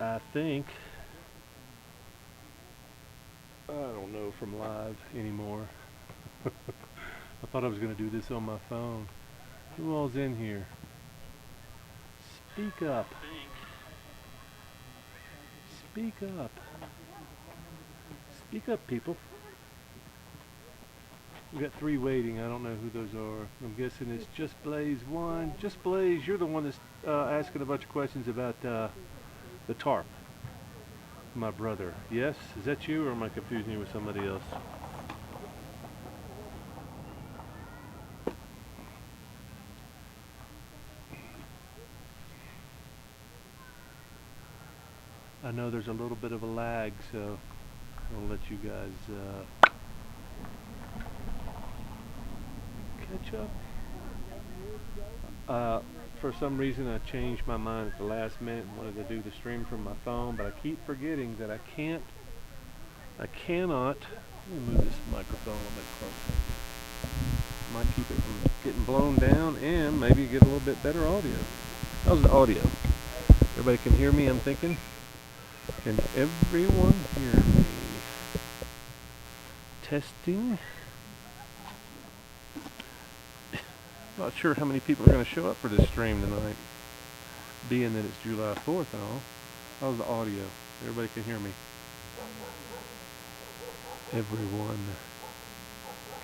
I think, I don't know from live anymore. I thought I was going to do this on my phone. Who all's in here? Speak up. Speak up. Speak up, people. We got 3 waiting. I don't know who those are. I'm guessing it's Just Blaze 1. Just Blaze, you're the one that's asking a bunch of questions about the tarp. My brother. Yes? Is that you, or am I confusing you with somebody else? I know there's a little bit of a lag, so I'll let you guys catch up. For some reason I changed my mind at the last minute and wanted to do the stream from my phone, but I keep forgetting that I cannot, let me move this microphone a little bit closer. Might keep it from getting blown down and maybe get a little bit better audio. How's the audio? Everybody can hear me, I'm thinking? Can everyone hear me? Testing. Not sure how many people are going to show up for this stream tonight, being that it's July 4th and all. How's the audio? Everybody can hear me. Everyone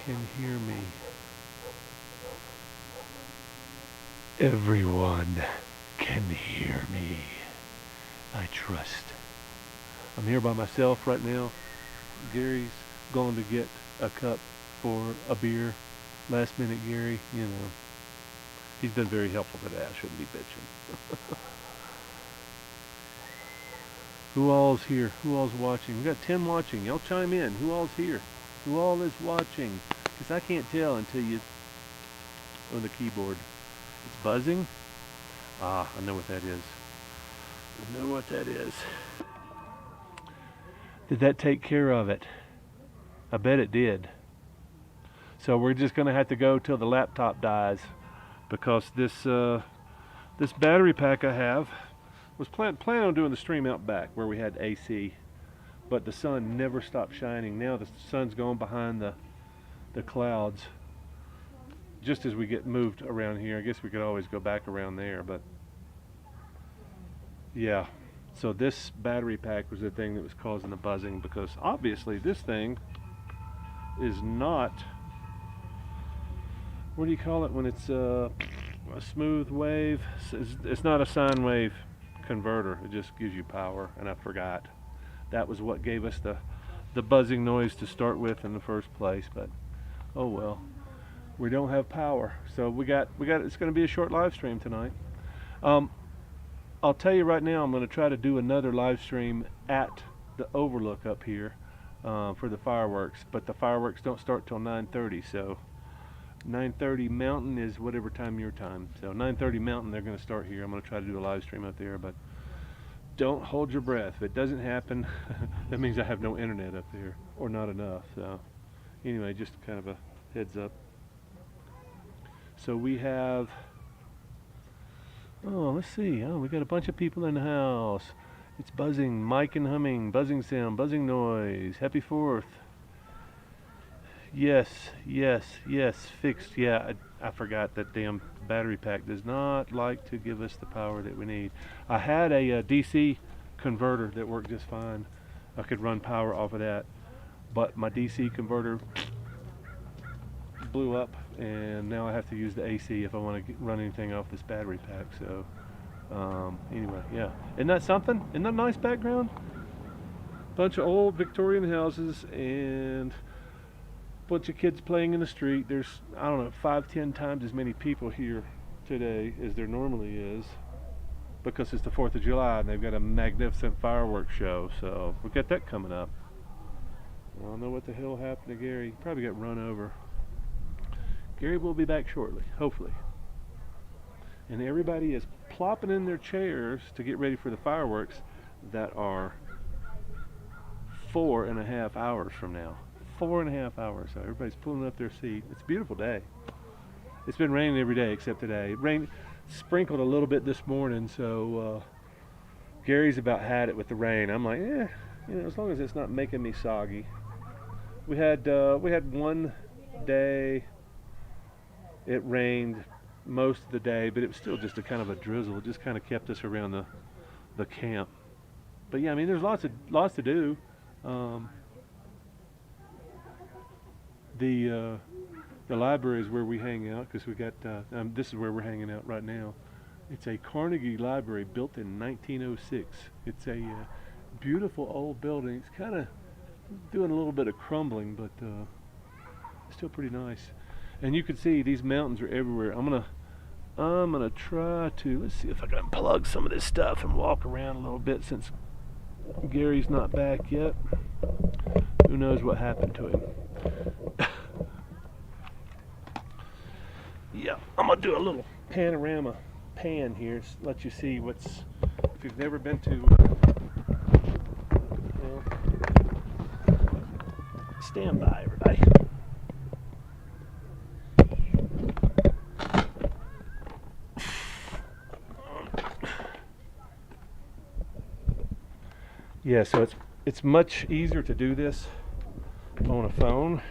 can hear me. Everyone can hear me. I trust. I'm here by myself right now. Gary's going to get a cup for a beer. Last minute Gary, you know. He's been very helpful today. I shouldn't be bitching. Who all's here? Who all's watching? We got 10 watching. Y'all chime in. Who all's here? Who all is watching? Because I can't tell until you on the keyboard. It's buzzing. Ah, I know what that is. I know what that is. Did that take care of it? I bet it did. So we're just going to have to go till the laptop dies, because this this battery pack I have was planning on doing the stream out back where we had AC, but the sun never stopped shining. Now the sun's going behind the clouds. Just as we get moved around here, I guess we could always go back around there, but yeah. So this battery pack was the thing that was causing the buzzing, because obviously this thing is not, what do you call it when it's a smooth wave? It's not a sine wave converter. It just gives you power, and I forgot. That was what gave us the buzzing noise to start with in the first place, but oh well. We don't have power. So we got it's going to be a short live stream tonight. I'll tell you right now, I'm going to try to do another live stream at the overlook up here for the fireworks, but the fireworks don't start till 9:30, so 9:30 Mountain is whatever time your time. So 9:30 Mountain, they're going to start here. I'm going to try to do a live stream up there, but don't hold your breath. If it doesn't happen, that means I have no internet up there, or not enough. So anyway, just kind of a heads up. So we have, oh, let's see. Oh, we got a bunch of people in the house. It's buzzing, mic and humming, buzzing sound, buzzing noise. Happy 4th. Yes, yes, yes, fixed. Yeah, I forgot that damn battery pack does not like to give us the power that we need. I had a DC converter that worked just fine. I could run power off of that, but my DC converter blew up, and now I have to use the AC if I want to run anything off this battery pack. So anyway, yeah, isn't that something? Isn't that a nice background? Bunch of old Victorian houses and bunch of kids playing in the street. There's, I don't know, 5-10 times as many people here today as there normally is, because it's the 4th of July and they've got a magnificent fireworks show. So we've got that coming up. I don't know what the hell happened to Gary. He probably got run over. Gary will be back shortly, hopefully. And everybody is plopping in their chairs to get ready for the fireworks that are 4.5 hours from now. 4.5 hours. So everybody's pulling up their seat. It's a beautiful day. It's been raining every day except today. It rained, sprinkled a little bit this morning, so Gary's about had it with the rain. I'm like, you know, as long as it's not making me soggy. We had one day it rained most of the day, but it was still just a kind of a drizzle. It just kind of kept us around the camp. But yeah, I mean, there's lots to do. The library is where we hang out, because we got this is where we're hanging out right now. It's a Carnegie library built in 1906. It's a beautiful old building. It's kind of doing a little bit of crumbling, but it's still pretty nice. And you can see these mountains are everywhere. I'm gonna try to, let's see if I can unplug some of this stuff and walk around a little bit, since Gary's not back yet. Who knows what happened to him. Yeah, I'm gonna do a little panorama pan here, let you see what's, if you've never been to, stand by, everybody. Yeah, so it's much easier to do this on a phone,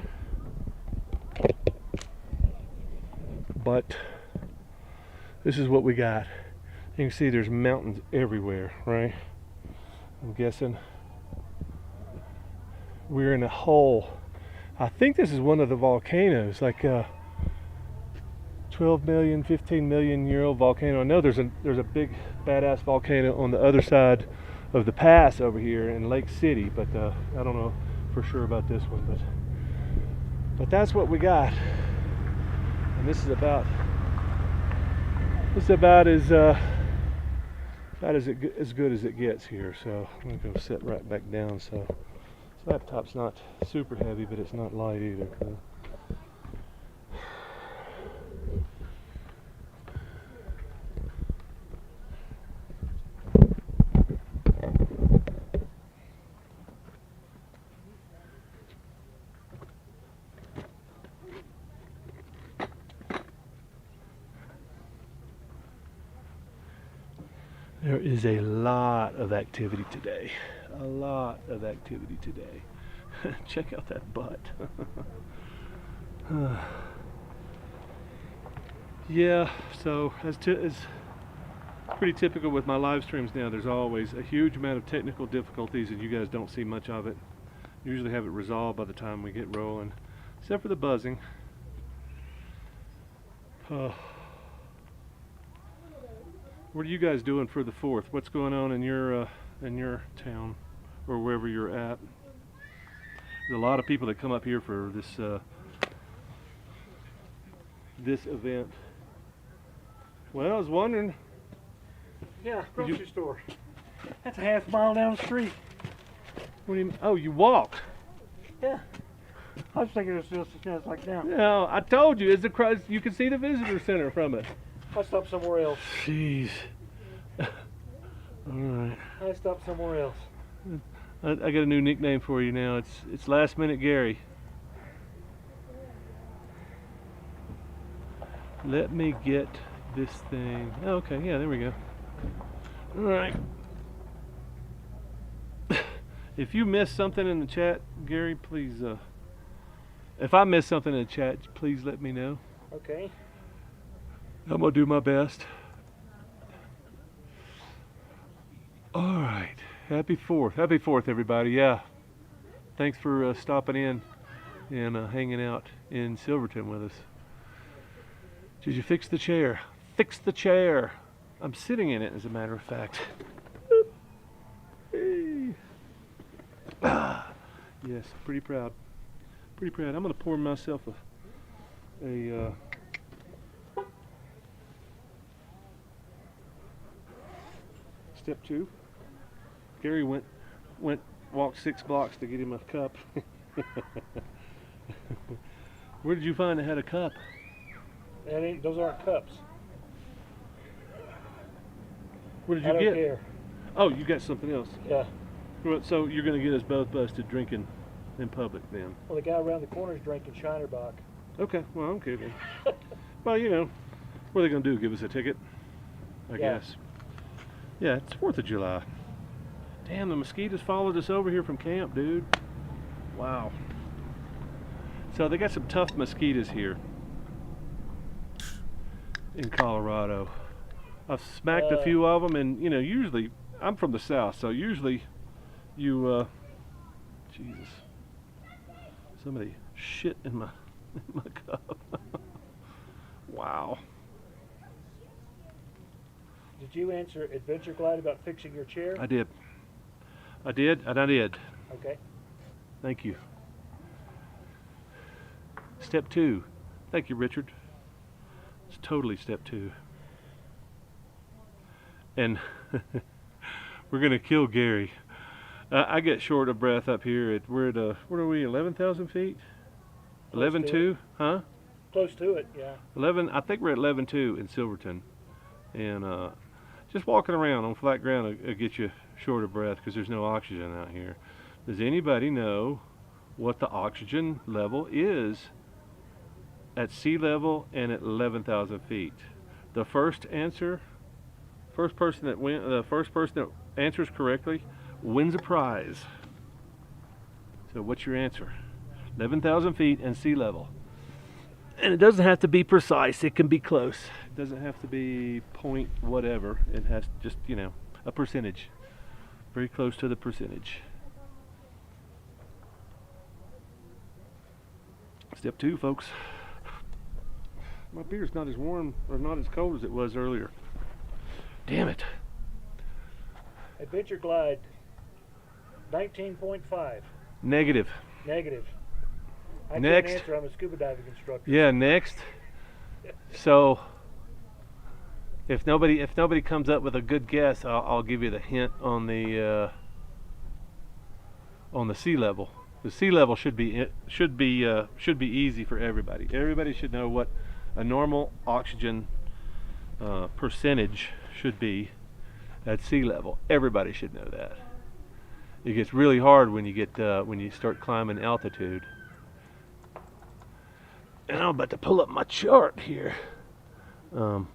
but this is what we got. You can see there's mountains everywhere, right? I'm guessing we're in a hole. I think this is one of the volcanoes, like 12 million, 15 million year old volcano. I know there's a big badass volcano on the other side of the pass over here in Lake City, but I don't know for sure about this one, but that's what we got. And this is about as good as it gets here. So I'm gonna go sit right back down. So this laptop's not super heavy, but it's not light either. There is a lot of activity today. A lot of activity today. Check out that butt. Yeah, so as pretty typical with my live streams now, there's always a huge amount of technical difficulties, and you guys don't see much of it. Usually have it resolved by the time we get rolling, except for the buzzing. What are you guys doing for the 4th? What's going on in your town or wherever you're at? There's a lot of people that come up here for this event. Well, I was wondering. Yeah, grocery store. That's a half mile down the street. What do you? Oh, you walk? Yeah. I was thinking it was just like down. No, I told you. You can see the visitor center from it. I stopped somewhere else. Jeez. All right. I stopped somewhere else. I got a new nickname for you now. It's Last Minute Gary. Let me get this thing. Oh, okay, yeah, there we go. All right. If you missed something in the chat, Gary, please. If I missed something in the chat, please let me know. Okay. I'm gonna do my best. All right. Happy 4th. Happy 4th, everybody. Yeah. Thanks for stopping in and hanging out in Silverton with us. Did you fix the chair? Fix the chair. I'm sitting in it, as a matter of fact. Hey. Yes, pretty proud. Pretty proud. I'm gonna pour myself a step 2. Gary walked 6 blocks to get him a cup. Where did you find that had a cup? Those aren't cups. What did you I get? don't care. Oh, you got something else. Yeah. So you're going to get us both busted drinking in public then? Well, the guy around the corner is drinking Shinerbach. Okay, well, I'm kidding. Well, you know, what are they going to do? Give us a ticket? I guess. Yeah, it's 4th of July. Damn, the mosquitoes followed us over here from camp, dude. Wow. So they got some tough mosquitoes here in Colorado. I've smacked a few of them, and you know, usually I'm from the south, so usually you Jesus, somebody shit in my cup. Wow. Did you answer Adventure Glide about fixing your chair? I did, and I did. Okay. Thank you. Step 2. Thank you, Richard. It's totally step 2. And we're gonna kill Gary. I get short of breath up here. We're at what are we? 11,000 feet? 11.2, huh? Close to it, yeah. 11. I think we're at 11.2 in Silverton, and just walking around on flat ground will get you short of breath because there's no oxygen out here. Does anybody know what the oxygen level is at sea level and at 11,000 feet? The first person that answers correctly wins a prize. So what's your answer? 11,000 feet and sea level. And it doesn't have to be precise, it can be close. It doesn't have to be point whatever. It has just, you know, a percentage. Very close to the percentage. Step 2, folks. My beer's not as warm or not as cold as it was earlier. Damn it. Adventure Glide, 19.5. Negative. Negative. I Next. can't answer, I'm a scuba diving instructor. Yeah, next. So if nobody comes up with a good guess, I'll give you the hint on the sea level. The sea level should be easy for everybody. Everybody should know what a normal oxygen percentage should be at sea level. Everybody should know that. It gets really hard when you start climbing altitude. And I'm about to pull up my chart here. Brian,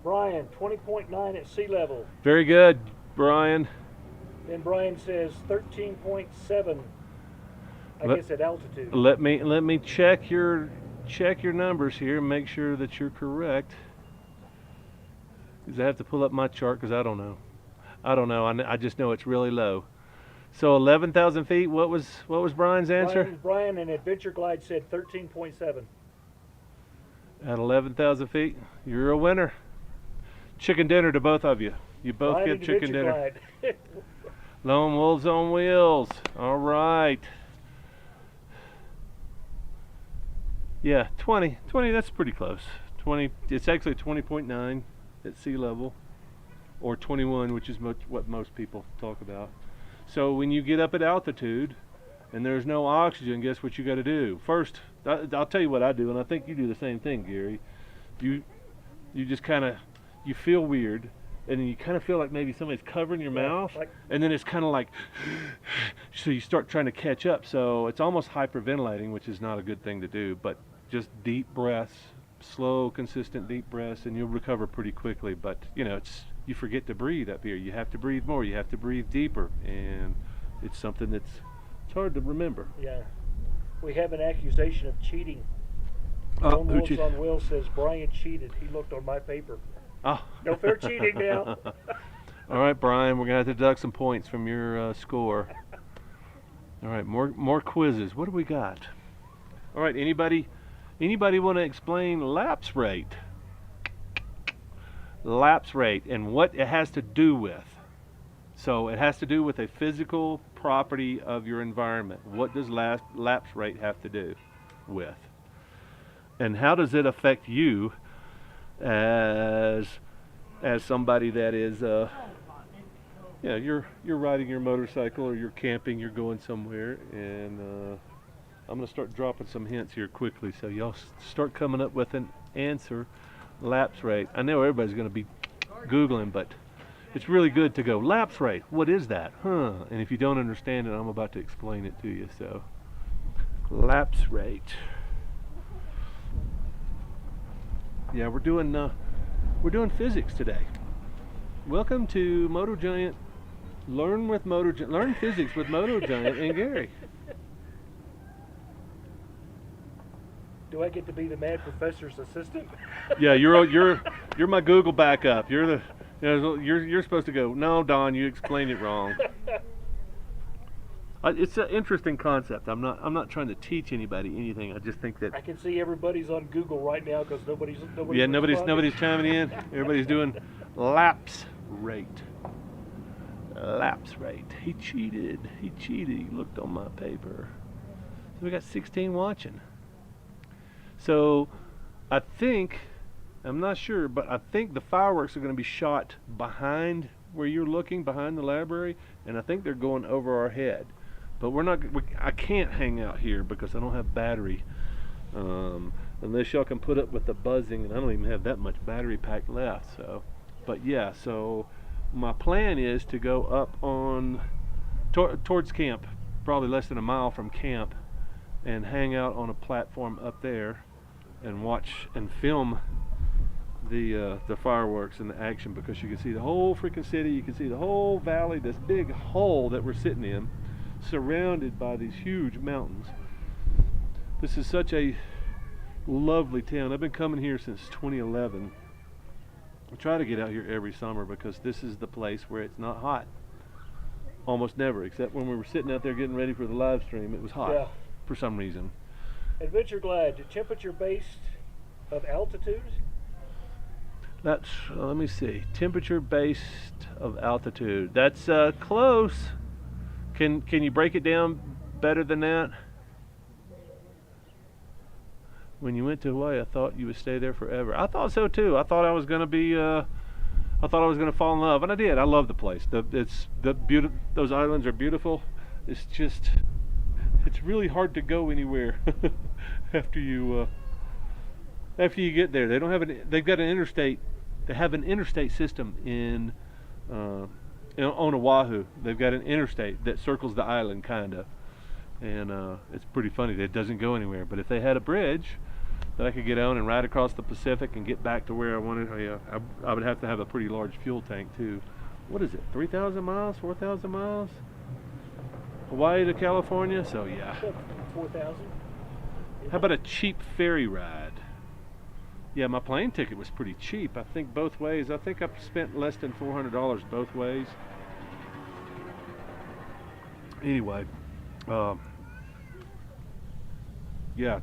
20.9 at sea level. Very good, Brian. Then Brian says 13.7. I guess at altitude. Let me check your numbers here and make sure that you're correct. Because I have to pull up my chart because I don't know. I just know it's really low. So 11,000 feet. What was Brian's answer? Brian in Adventure Glide said 13.7. At 11,000 feet, you're a winner. Chicken dinner to both of you. You both Brian get in chicken Adventure dinner. Glide. Lone Wolves on Wheels. All right. Yeah, 20. That's pretty close. 20. It's actually 20.9 at sea level, or 21, which is what most people talk about. So when you get up at altitude and there's no oxygen, guess what you got to do? First, I'll tell you what I do, and I think you do the same thing, Gary. You just kind of, you feel weird, and then you kind of feel like maybe somebody's covering your mouth, and then it's kind of like, so you start trying to catch up. So it's almost hyperventilating, which is not a good thing to do, but just deep breaths, slow, consistent deep breaths, and you'll recover pretty quickly. But you know, you forget to breathe up here. You have to breathe more. You have to breathe deeper, and it's something it's hard to remember. Yeah, we have an accusation of cheating. Lone Wolves on Wheels says Brian cheated. He looked on my paper. Oh. No fair cheating now. All right, Brian, we're gonna have to deduct some points from your score. All right, more quizzes. What do we got? All right, anybody want to explain lapse rate? Lapse rate and what it has to do with. So it has to do with a physical property of your environment. What does lapse rate have to do with? And how does it affect you as somebody that is you're riding your motorcycle or you're camping, you're going somewhere, and I'm going to start dropping some hints here quickly so y'all start coming up with an answer. Lapse rate. I know everybody's going to be Googling, but it's really good to go, lapse rate, what is that? And if you don't understand it, I'm about to explain it to you. So, lapse rate. Yeah, we're doing physics today. Welcome to Moto Giant. Learn physics with Moto Giant and Gary. Do I get to be the mad professor's assistant? Yeah, you're my Google backup. You're supposed to go. No, Don, you explained it wrong. It's an interesting concept. I'm not trying to teach anybody anything. I just think that I can see everybody's on Google right now because nobody's nobody's chiming in. Everybody's doing lapse rate. Lapse rate. He cheated. He looked on my paper. So we got 16 watching. So I think, I'm not sure, but I think the fireworks are going to be shot behind where you're looking, behind the library, and I think they're going over our head. But I can't hang out here because I don't have battery. Unless y'all can put up with the buzzing, and I don't even have that much battery pack left. So, but yeah, so my plan is to go up on towards camp, probably less than a mile from camp, and hang out on a platform up there and watch and film the fireworks and the action, because you can see the whole freaking city, you can see the whole valley, this big hole that we're sitting in, surrounded by these huge mountains. This is such a lovely town. I've been coming here since 2011. I try to get out here every summer because this is the place where it's not hot. Almost never, except when we were sitting out there getting ready for the live stream, it was hot for some reason. Adventure Glide, temperature based of altitude? That's, let me see, temperature based of altitude. That's close. Can you break it down better than that? When you went to Hawaii, I thought you would stay there forever. I thought so too. I thought I was going to be, I thought I was going to fall in love, and I did. I love the place. Those islands are beautiful. It's just, it's really hard to go anywhere after you get there. They don't have they've got an interstate. They have an interstate system on Oahu. They've got an interstate that circles the island, kind of, and it's pretty funny that it doesn't go anywhere. But if they had a bridge that I could get on and ride across the Pacific and get back to where I wanted, I would have to have a pretty large fuel tank too. What is it? 3,000 miles? 4,000 miles? Hawaii to California? So yeah. 4,000. How about a cheap ferry ride? Yeah, my plane ticket was pretty cheap. I think both ways. I think I've spent less than $400 both ways. Anyway, yeah,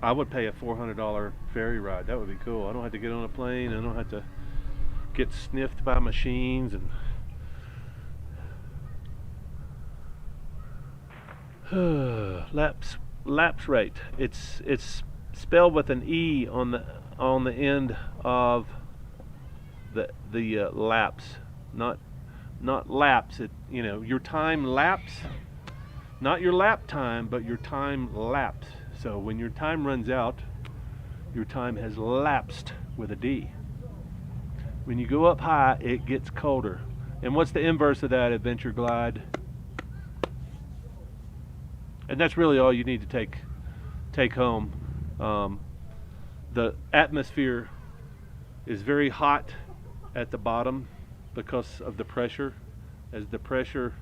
I would pay a $400 ferry ride. That would be cool. I don't have to get on a plane. I don't have to get sniffed by machines and lapse rate. It's spelled with an E on the end of the lapse, not lapse. Your time lapse, not your lap time, but your time lapse. So when your time runs out, your time has lapsed with a D. When you go up high, it gets colder. And what's the inverse of that, Adventure Glide? And that's really all you need to take home. The atmosphere is very hot at the bottom because of the pressure. As the pressure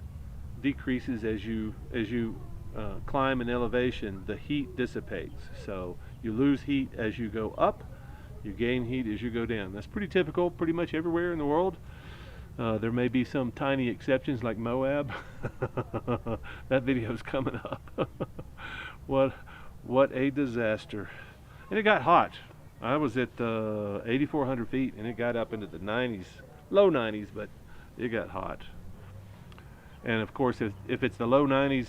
decreases as you climb in elevation, the heat dissipates. So you lose heat as you go up, you gain heat as you go down. That's pretty typical pretty much everywhere in the world. There may be some tiny exceptions like Moab. That video's coming up. What a disaster. And it got hot. I was at 8,400 feet and it got up into the 90s, low 90s, but it got hot. And of course, if it's the low 90s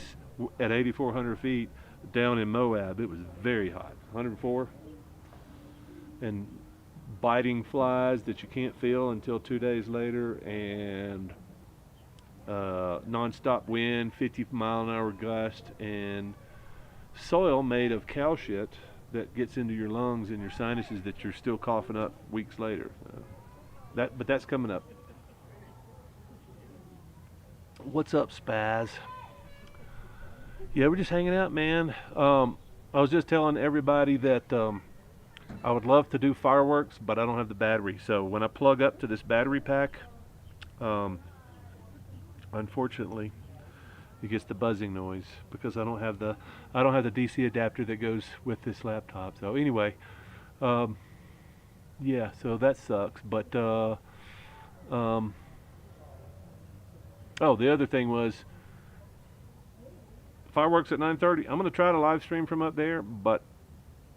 at 8,400 feet down in Moab, it was very hot, 104. And biting flies that you can't feel until 2 days later, and non-stop wind, 50-mile-an-hour gust, and soil made of cow shit that gets into your lungs and your sinuses that you're still coughing up weeks later. But that's coming up. What's up, Spaz? Yeah, we're just hanging out, man. I was just telling everybody that I would love to do fireworks, but I don't have the battery. So when I plug up to this battery pack, Unfortunately, it gets the buzzing noise because I don't have the DC adapter that goes with this laptop. So anyway, yeah, so that sucks. But oh, the other thing was fireworks at 9:30. I'm going to try to live stream from up there, but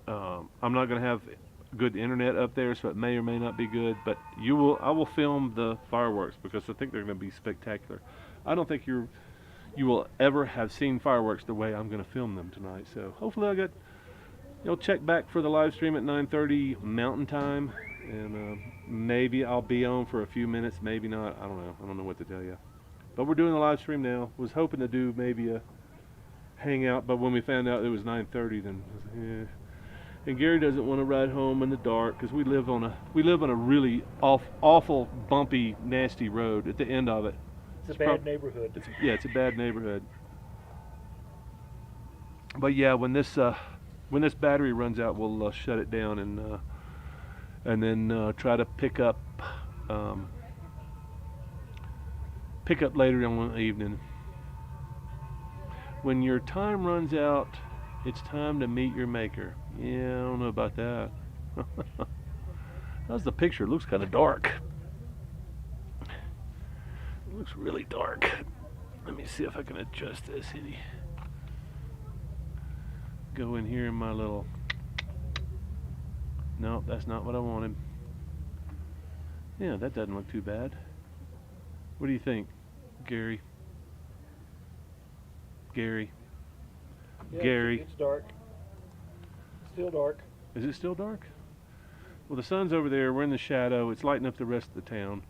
I'm not going to have good internet up there, so it may or may not be good. But I will film the fireworks because I think they're going to be spectacular. I don't think you will ever have seen fireworks the way I'm going to film them tonight. So hopefully you'll check back for the live stream at 9:30 Mountain Time, and maybe I'll be on for a few minutes, maybe not. I don't know. I don't know what to tell you. But we're doing the live stream now. Was hoping to do maybe a hangout, but when we found out it was 9:30, then I was like, eh. And Gary doesn't want to ride home in the dark because we live on a really awful, bumpy, nasty road at the end of it. It's a bad neighborhood. It's a bad neighborhood. But yeah, when this battery runs out, we'll shut it down and then try to pick up later on in the evening. When your time runs out, it's time to meet your maker. Yeah, I don't know about that. How's the picture? It looks kind of dark. It looks really dark. Let me see if I can adjust this. Go in here in my little... No, that's not what I wanted. Yeah, that doesn't look too bad. What do you think, Gary? Yeah, Gary. It's dark. Still dark. Is it still dark? Well, the sun's over there. We're in the shadow. It's lighting up the rest of the town.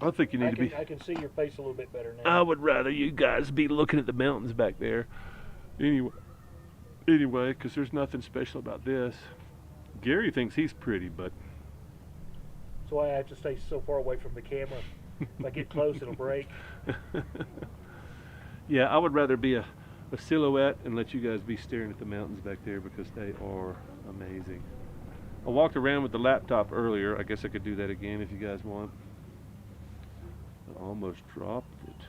I think you need to be... I can see your face a little bit better now. I would rather you guys be looking at the mountains back there. Anyway, because there's nothing special about this. Gary thinks he's pretty, but... That's why I have to stay so far away from the camera. If I get close, it'll break. Yeah, I would rather be a silhouette and let you guys be staring at the mountains back there because they are amazing. I walked around with the laptop earlier. I guess I could do that again if you guys want. I almost dropped it.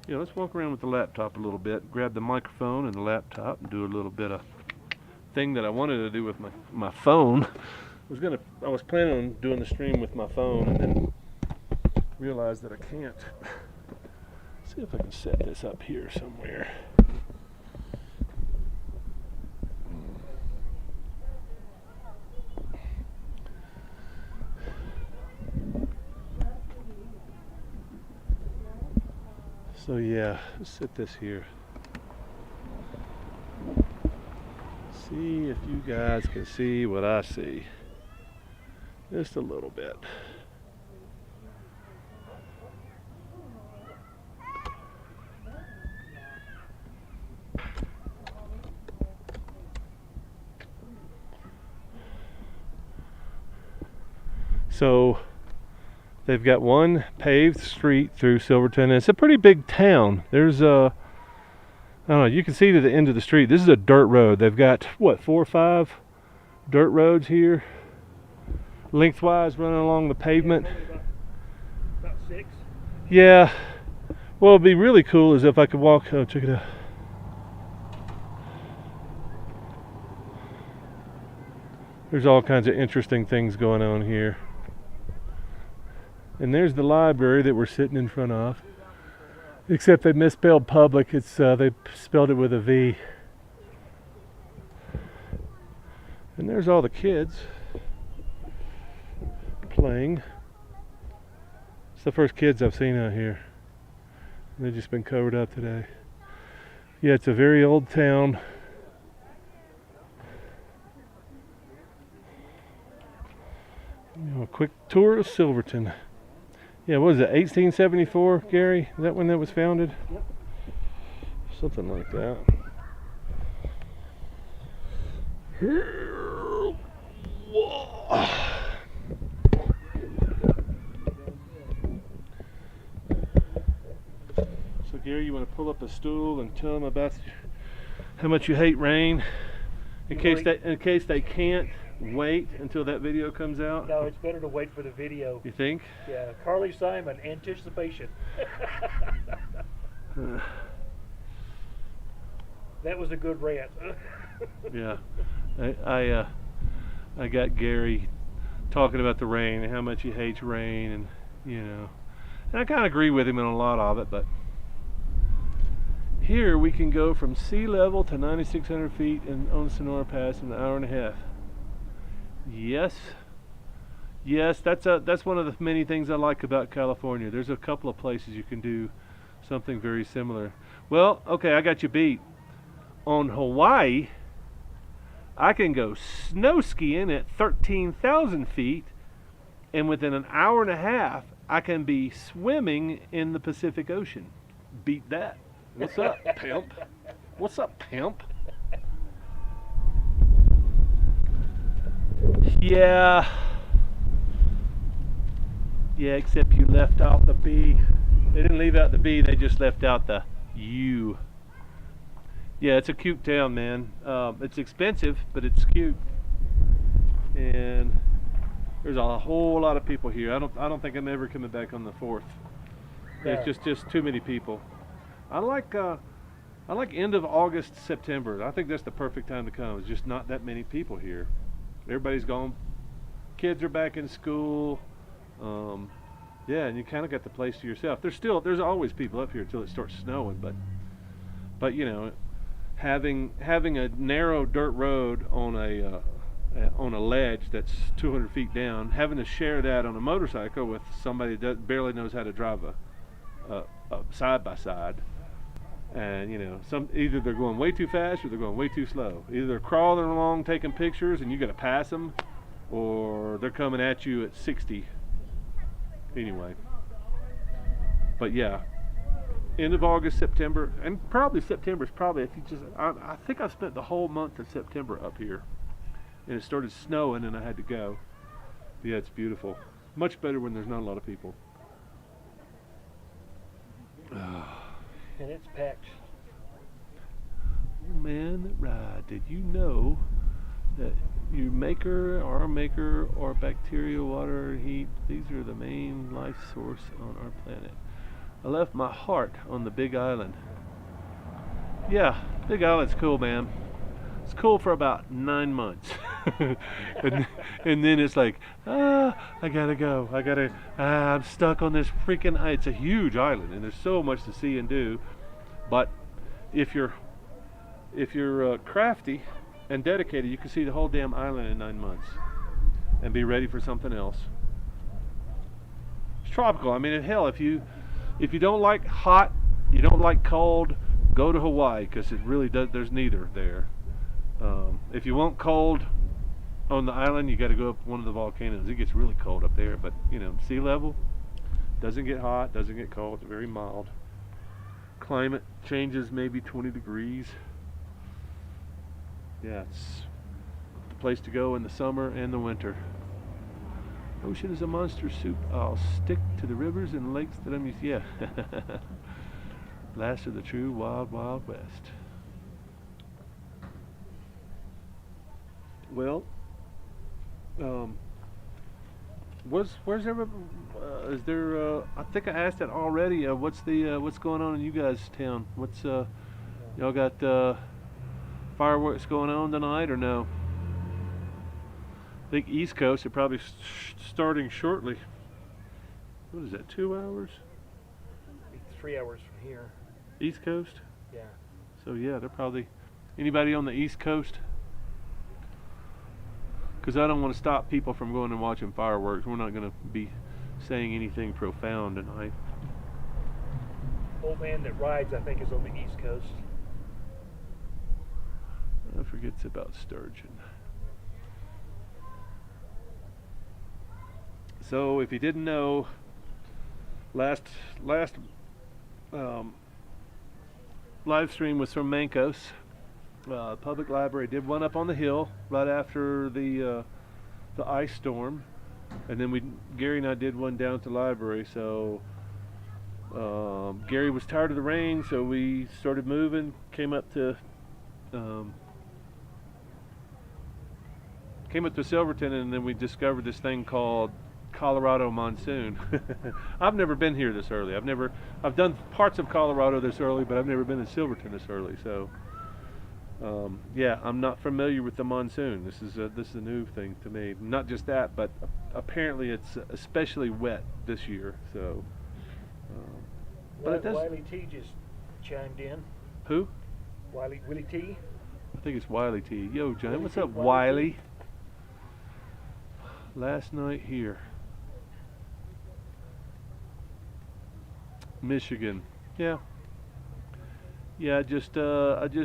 Yeah, let's walk around with the laptop a little bit. Grab the microphone and the laptop and do a little bit of thing that I wanted to do with my phone. I was planning on doing the stream with my phone and then realized that I can't. See if I can set this up here somewhere. So yeah, let's set this here. See if you guys can see what I see. Just a little bit. So they've got one paved street through Silverton. It's a pretty big town. There's I don't know, you can see to the end of the street. This is a dirt road. They've got, what, 4 or 5 dirt roads here, lengthwise running along the pavement. About 6. Yeah. Well, it'd be really cool is if I could walk. Oh, check it out. There's all kinds of interesting things going on here. And there's the library that we're sitting in front of. Except they misspelled public. It's they spelled it with a V. And there's all the kids playing. It's the first kids I've seen out here. They've just been covered up today. Yeah, it's a very old town. A quick tour of Silverton. Yeah, what was it, 1874, Gary? Is that when that was founded? Yep. Something like that. So Gary, you want to pull up a stool and tell them about how much you hate rain? In case they can't wait until that video comes out? No, it's better to wait for the video. You think? Yeah, Carly Simon, Anticipation. That was a good rant. Yeah, I got Gary talking about the rain and how much he hates rain, and and I kind of agree with him on a lot of it. But here we can go from sea level to 9,600 feet on Sonora Pass in an hour and a half. Yes, that's one of the many things I like about California. There's a couple of places you can do something very similar. Well, okay, I got you beat. On Hawaii, I can go snow skiing at 13,000 feet, and within an hour and a half, I can be swimming in the Pacific Ocean. Beat that. What's up, pimp? What's up, pimp? Yeah. Yeah, except you left out the B. They didn't leave out the B, they just left out the U. Yeah, it's a cute town, man. It's expensive, but it's cute. And there's a whole lot of people here. I don't think I'm ever coming back on the 4th. There's just too many people. I like end of August, September. I think that's the perfect time to come. There's just not that many people here. Everybody's gone. Kids are back in school. Yeah, and you kind of got the place to yourself. There's always people up here until it starts snowing, but having a narrow dirt road on a ledge that's 200 feet down, having to share that on a motorcycle with somebody that barely knows how to drive a side by side, and either they're going way too fast or they're going way too slow. Either they're crawling along taking pictures and you got to pass them, or they're coming at you at 60. Anyway, but yeah. End of August, September, and probably September is probably, if you just, I think I spent the whole month of September up here, and it started snowing and I had to go. Yeah, it's beautiful. Much better when there's not a lot of people. And it's packed. Oh man, that ride. Did you know that our maker, or bacteria, water, and heat, these are the main life source on our planet. I left my heart on the Big Island. Yeah, Big Island's cool, man. It's cool for about 9 months. and then it's like, I gotta go. I'm stuck on this freaking, it's a huge island and there's so much to see and do. But if you're crafty and dedicated, you can see the whole damn island in 9 months and be ready for something else. It's tropical. I mean, hell, if you don't like hot, you don't like cold, go to Hawaii, because it really does. There's neither there. If you want cold on the island, you got to go up one of the volcanoes. It gets really cold up there, but sea level doesn't get hot, doesn't get cold. It's very mild. Climate changes maybe 20 degrees. Yeah, it's the place to go in the summer and the winter. Ocean is a monster soup. I'll stick to the rivers and lakes that I'm used to. Yeah. Last of the true wild, wild west. Well, where's everybody? Is there? I think I asked that already. What's going on in you guys' town? Y'all got fireworks going on tonight or no? I think East Coast are probably starting shortly. What is that? 2 hours? 3 hours from here. East Coast? Yeah. So yeah, they're probably. Anybody on the East Coast? Because I don't want to stop people from going and watching fireworks. We're not going to be saying anything profound tonight. Old man that rides, I think, is on the East Coast. I forgets about sturgeon. So if you didn't know, last live stream was from Mancos. Public library did one up on the hill right after the ice storm, and then Gary and I did one down at the library. So Gary was tired of the rain, so we started moving. Came up to came up to Silverton, and then we discovered this thing called Colorado monsoon. I've never been here this early. I've done parts of Colorado this early, but I've never been in Silverton this early. So, yeah, I'm not familiar with the monsoon. This is a new thing to me. Not just that, but apparently it's especially wet this year. So, but it does. Wiley T just chimed in. Who? Willie T. I think it's Wiley T. Yo, John, Willie what's T, up, Wiley Wiley? Last night here, Michigan. Yeah. I just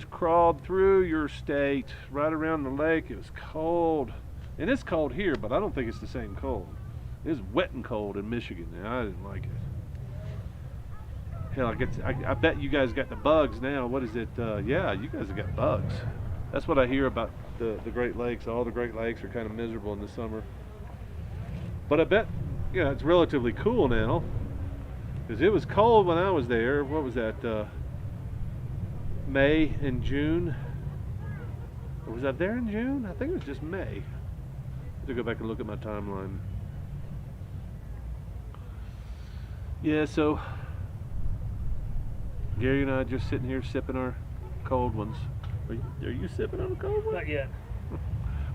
crawled through your state, right around the lake. It was cold, and it's cold here, but I don't think it's the same cold. It's wet and cold in Michigan, and I didn't like it. Hell, I bet you guys got the bugs now. What is it? Yeah, you guys have got bugs. That's what I hear about the Great Lakes. All the Great Lakes are kind of miserable in the summer. But I bet, it's relatively cool now. Because it was cold when I was there. What was that? May and June? Or was I there in June? I think it was just May. I have to go back and look at my timeline. Yeah, so Gary and I just sitting here sipping our cold ones. Are you sipping on a cold one? Not yet.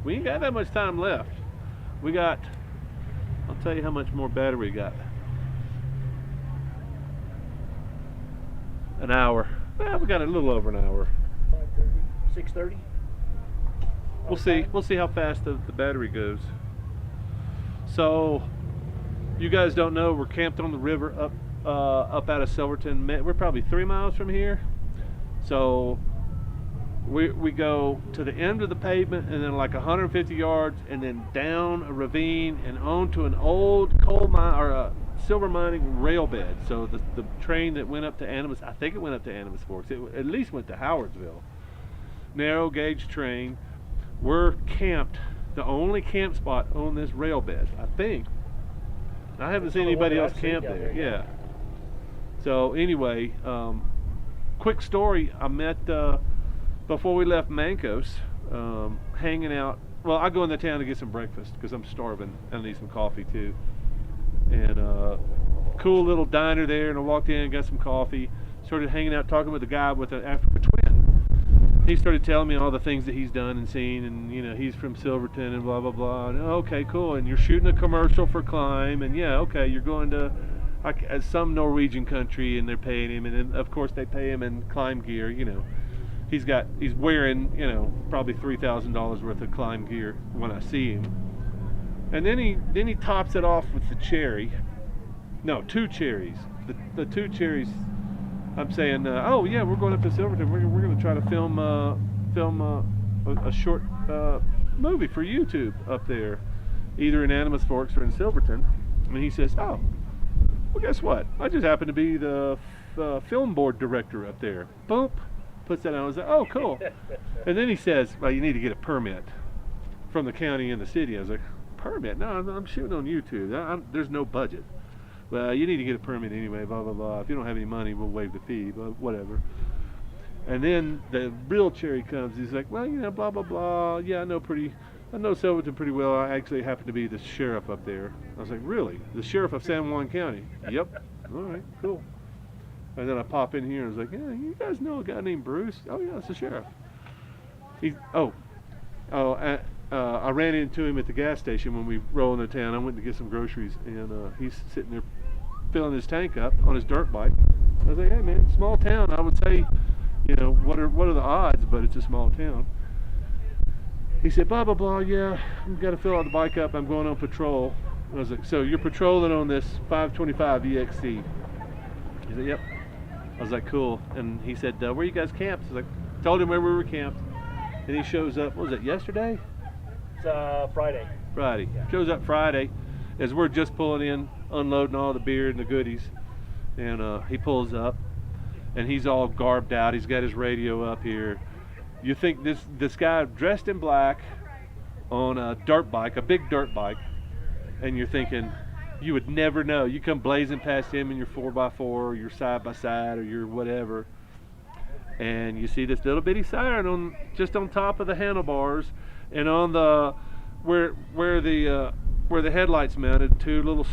We ain't got that much time left. We got, I'll tell you how much more battery we got. An hour. Well, we got a little over an hour. 5:30, 6:30. We'll see. We'll see how fast the battery goes. So, you guys don't know, we're camped on the river up out of Silverton. We're probably 3 miles from here. So we go to the end of the pavement, and then like 150 yards, and then down a ravine and onto an old coal mine or a silver mining rail bed. So the train that went up to Animas, I think it went up to Animas Forks. It at least went to Howardsville. Narrow gauge train. We're camped, the only camp spot on this rail bed, I think. I haven't seen anybody else camp there. Yeah. So anyway, quick story. I met before we left Mancos, hanging out. Well, I go into town to get some breakfast because I'm starving and I need some coffee too. And cool little diner there, and I walked in and got some coffee. Started hanging out, talking with the guy with an African twin. He started telling me all the things that he's done and seen, and he's from Silverton and blah blah blah. And, okay, cool. And you're shooting a commercial for Climb, and yeah, okay, you're going to some Norwegian country, and they're paying him, and then, of course they pay him in Climb gear. He's wearing probably $3,000 worth of Climb gear when I see him. And then he tops it off with the cherry. No, 2 cherries. The 2 cherries. I'm saying, oh yeah, we're going up to Silverton. We're going to try to film a short movie for YouTube up there, either in Animas Forks or in Silverton. And he says, oh, well, guess what? I just happen to be the film board director up there. Boop, puts that on. I was like, oh, cool. And then he says, well, you need to get a permit from the county and the city. I was like, permit? No, I'm shooting on YouTube. There's no budget. Well, you need to get a permit anyway, blah, blah, blah. If you don't have any money, we'll waive the fee, but whatever. And then the real cherry comes. He's like, well, blah, blah, blah. Yeah, I know Silverton pretty well. I actually happen to be the sheriff up there. I was like, really? The sheriff of San Juan County? Yep. All right, cool. And then I pop in here and I was like, yeah, you guys know a guy named Bruce? Oh, yeah, it's the sheriff. I ran into him at the gas station when we rolled into town. I went to get some groceries, and he's sitting there filling his tank up on his dirt bike. I was like, hey man, small town. I would say, what are the odds, but it's a small town. He said, blah, blah, blah, yeah, I've got to fill out the bike up. I'm going on patrol. I was like, so you're patrolling on this 525 EXC? He said, yep. I was like, cool. And he said, where you guys camped? I was like, told him where we were camped. And he shows up, what was it, yesterday? Friday. Friday. Yeah. Shows up Friday as we're just pulling in, unloading all the beer and the goodies. And he pulls up, and he's all garbed out. He's got his radio up here. You think this guy dressed in black on a dirt bike, a big dirt bike, and you're thinking, you would never know. You come blazing past him in your 4x4 or your side-by-side or your whatever, and you see this little bitty siren just on top of the handlebars, and on where the headlights mounted, two little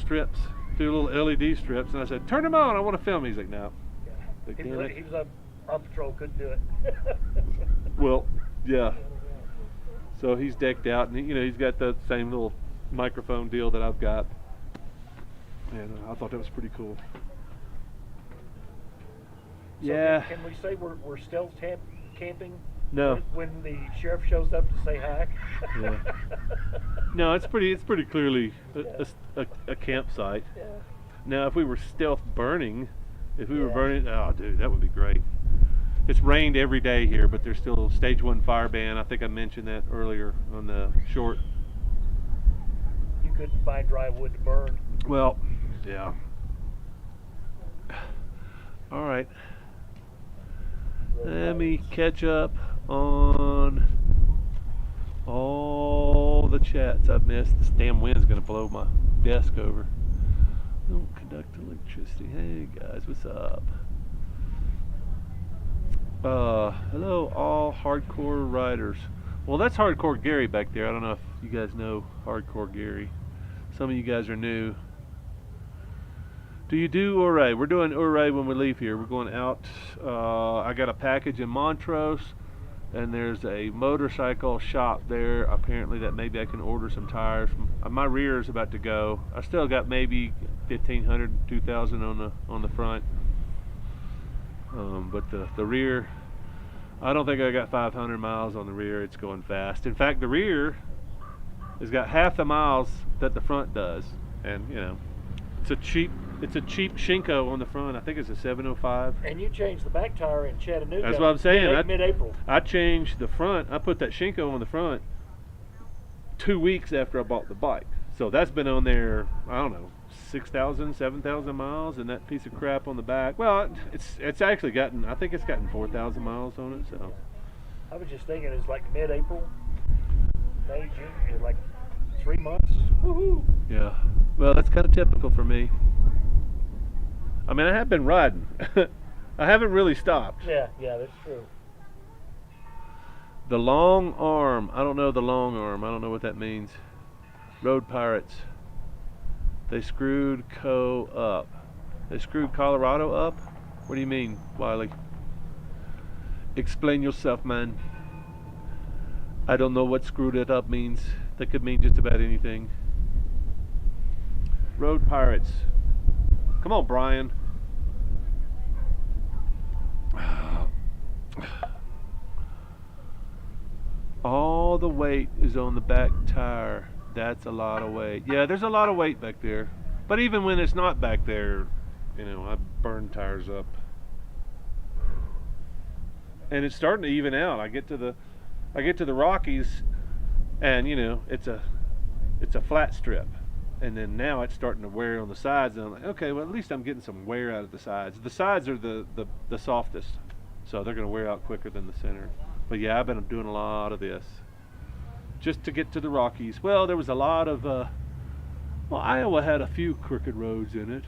little LED strips, and I said, "Turn them on, I want to film." He's like, "No." Yeah. Like, He damn was, it. he was on patrol, couldn't do it. Well, yeah. So he's decked out, and he's got the same little microphone deal that I've got, and I thought that was pretty cool. So Yeah. Can we say we're stealth camping? No. When the sheriff shows up to say hi. Yeah. No, it's pretty clearly a campsite. Yeah. Now, if we were stealth burning, oh, dude, that would be great. It's rained every day here, but there's still stage 1 fire ban. I think I mentioned that earlier on the short. You couldn't find dry wood to burn. Well, yeah. All right. Let me catch up on all the chats I've missed. This damn wind's gonna blow my desk over. Don't conduct electricity. Hey guys, what's up? Hello all hardcore riders. Well, that's Hardcore Gary back there. I don't know if you guys know Hardcore Gary. Some of you guys are new. Do you do Ouray? We're doing Ouray when we leave here. We're going out. I got a package in Montrose, and there's a motorcycle shop there. Apparently that maybe I can order some tires. My rear is about to go. I still got maybe 1,500, 2,000 on the front. But the rear, I don't think I got 500 miles on the rear. It's going fast. In fact, the rear has got half the miles that the front does, and it's a cheap Shinko on the front. I think it's a 705. And you changed the back tire in Chattanooga. That's what I'm saying. Mid-April. I changed the front. I put that Shinko on the front 2 weeks after I bought the bike. So that's been on there, I don't know, 6,000, 7,000 miles, and that piece of crap on the back. Well, it's actually gotten, I think it's gotten 4,000 miles on it. So I was just thinking it's like mid-April, May, June, like 3 months. Woohoo! Yeah. Well, that's kind of typical for me. I mean, I have been riding. I haven't really stopped. Yeah, that's true. The long arm. I don't know the long arm. I don't know what that means. Road Pirates. They screwed up. They screwed Colorado up? What do you mean, Wiley? Explain yourself, man. I don't know what screwed it up means. That could mean just about anything. Road Pirates. Come on, Brian. All the weight is on the back tire. That's a lot of weight. Yeah, there's a lot of weight back there. But even when it's not back there, I burn tires up. And it's starting to even out. I get to the Rockies, and it's a flat strip. And then now it's starting to wear on the sides, and I'm like, okay, well, at least I'm getting some wear out of the sides. The sides are the softest, so they're going to wear out quicker than the center. But yeah, I've been doing a lot of this just to get to the Rockies. Well, there was a lot of, Iowa had a few crooked roads in it.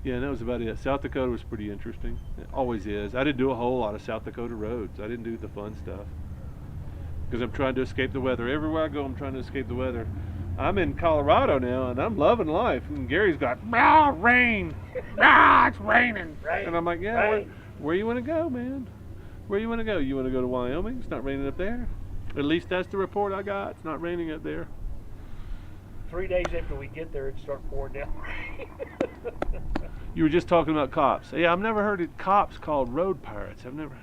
Yeah, and that was about it. South Dakota was pretty interesting. It always is. I didn't do a whole lot of South Dakota roads. I didn't do the fun stuff, because I'm trying to escape the weather. Everywhere I go, I'm trying to escape the weather. I'm in Colorado now, and I'm loving life. And Gary's got, rain. It's raining. Rain. And I'm like, yeah, where you want to go, man? Where you want to go? You want to go to Wyoming? It's not raining up there. At least that's the report I got. It's not raining up there. 3 days after we get there, it'd start pouring down. You were just talking about cops. Yeah, I've never heard of cops called road pirates. I've never.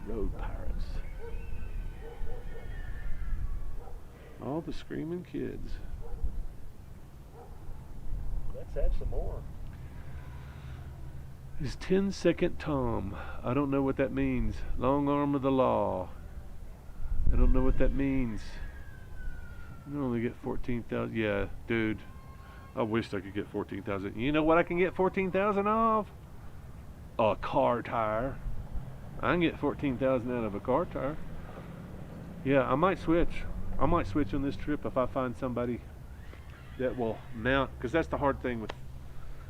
Road pirates. All the screaming kids. Let's have some more. Is 10-second Tom. I don't know what that means. Long arm of the law. I don't know what that means. You only get 14,000. Yeah, dude. I wish I could get 14,000. You know what I can get 14,000 of? A car tire. I can get 14,000 out of a car tire. Yeah, I might switch. I might switch on this trip if I find somebody that will mount, because that's the hard thing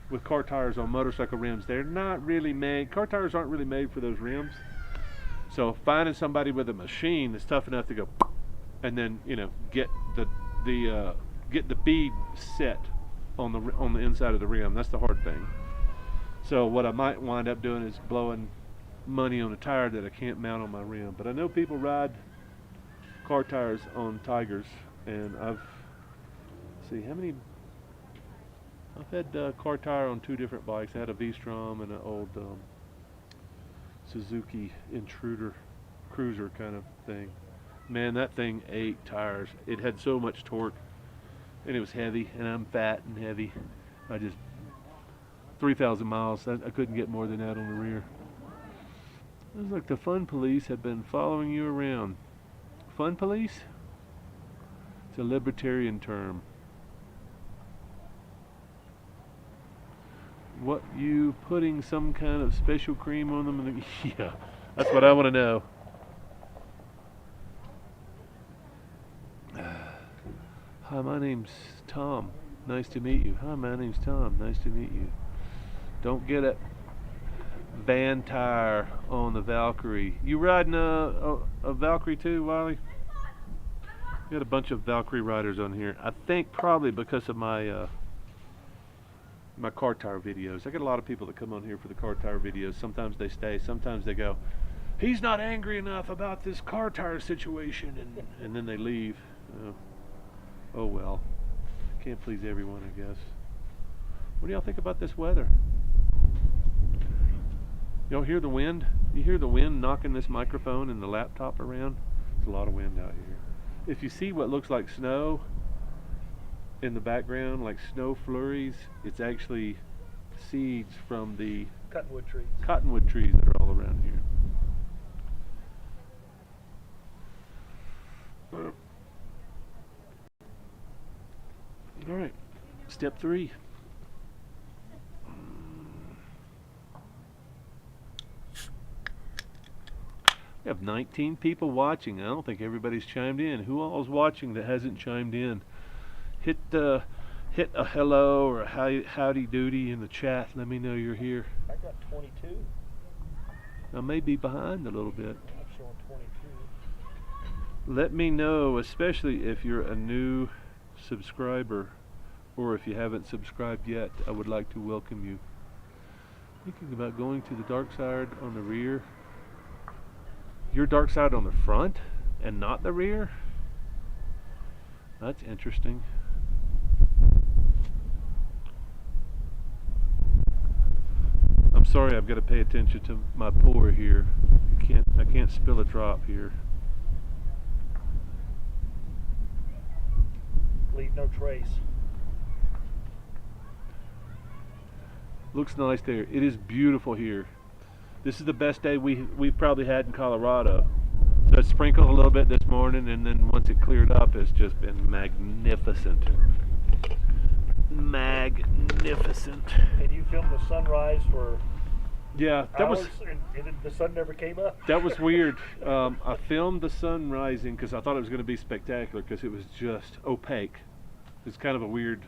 with car tires on motorcycle rims. They're not really made. Car tires aren't really made for those rims. So finding somebody with a machine that's tough enough to go, and then get the bead set on the inside of the rim. That's the hard thing. So what I might wind up doing is blowing money on a tire that I can't mount on my rim. But I know people ride car tires on Tigers, and I've had car tire on 2 different bikes. I had a V-Strom and an old Suzuki Intruder cruiser kind of thing. Man, that thing ate tires. It had so much torque, and it was heavy, and I'm fat and heavy. 3,000 miles, I couldn't get more than that on the rear. It was like the fun police had been following you around. Fun police? It's a libertarian term. What, you putting some kind of special cream on them? Yeah, that's what I want to know. Hi, my name's Tom. Nice to meet you. Hi, my name's Tom. Nice to meet you. Don't get a van tire on the Valkyrie. You riding a Valkyrie too, Wiley? We got a bunch of Valkyrie riders on here. I think probably because of my my car tire videos. I get a lot of people that come on here for the car tire videos. Sometimes they stay, sometimes they go, he's not angry enough about this car tire situation, and then they leave. Oh well. Can't please everyone, I guess. What do y'all think about this weather? Y'all hear the wind? You hear the wind knocking this microphone and the laptop around? There's a lot of wind out here. If you see what looks like snow in the background, like snow flurries, it's actually seeds from the cottonwood trees that are all around here. All right, step 3. We have 19 people watching. I don't think everybody's chimed in. Who all is watching that hasn't chimed in? Hit a hello or a howdy doody in the chat. Let me know you're here. I got 22. I may be behind a little bit. I'm showing 22. Let me know, especially if you're a new subscriber or if you haven't subscribed yet. I would like to welcome you. Thinking about going to the dark side on the rear. Your dark side on the front and not the rear? That's interesting. I'm sorry, I've got to pay attention to my pour here. I can't spill a drop here. Leave no trace. Looks nice there. It is beautiful here. This is the best day we've probably had in Colorado. So it sprinkled a little bit this morning, and then once it cleared up, it's just been magnificent. Magnificent. And you filmed the sunrise for yeah, that hours, was. and the sun never came up. That was weird. I filmed the sun rising because I thought it was going to be spectacular because it was just opaque. It's kind of a weird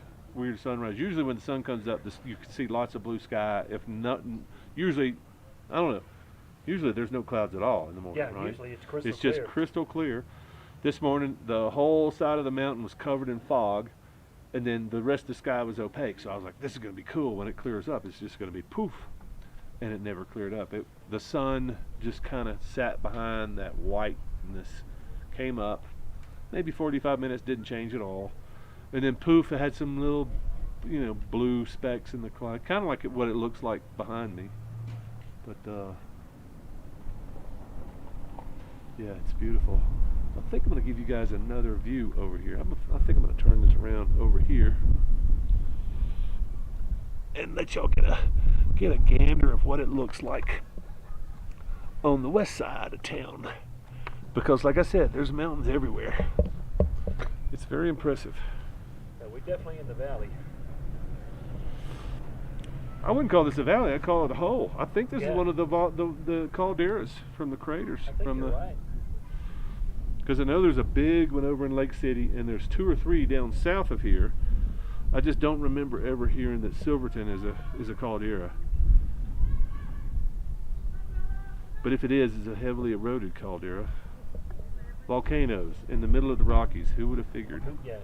sunrise. Usually when the sun comes up, you can see lots of blue sky. If nothing, usually, I don't know. Usually there's no clouds at all in the morning, Yeah, right? usually it's crystal It's clear. just crystal clear. This morning, the whole side of the mountain was covered in fog, and then the rest of the sky was opaque. So I was like, this is going to be cool when it clears up. It's just going to be poof. And it never cleared up. The sun just kind of sat behind that whiteness, came up, maybe 45 minutes, didn't change at all. And then poof, it had some little, blue specks in the cloud, kind of like what it looks like behind me. But, yeah, it's beautiful. I think I'm going to give you guys another view over here. I think I'm going to turn this around over here and let y'all get a gander of what it looks like on the west side of town. Because, like I said, there's mountains everywhere. It's very impressive. Yeah, we're definitely in the valley. I wouldn't call this a valley. I'd call it a hole. I think this is Yeah. one of the calderas from the craters. I think you're right. Because I know there's a big one over in Lake City, and there's 2 or 3 down south of here. I just don't remember ever hearing that Silverton is a caldera. But if it is, it's a heavily eroded caldera. Volcanoes in the middle of the Rockies. Who would have figured? Yeah.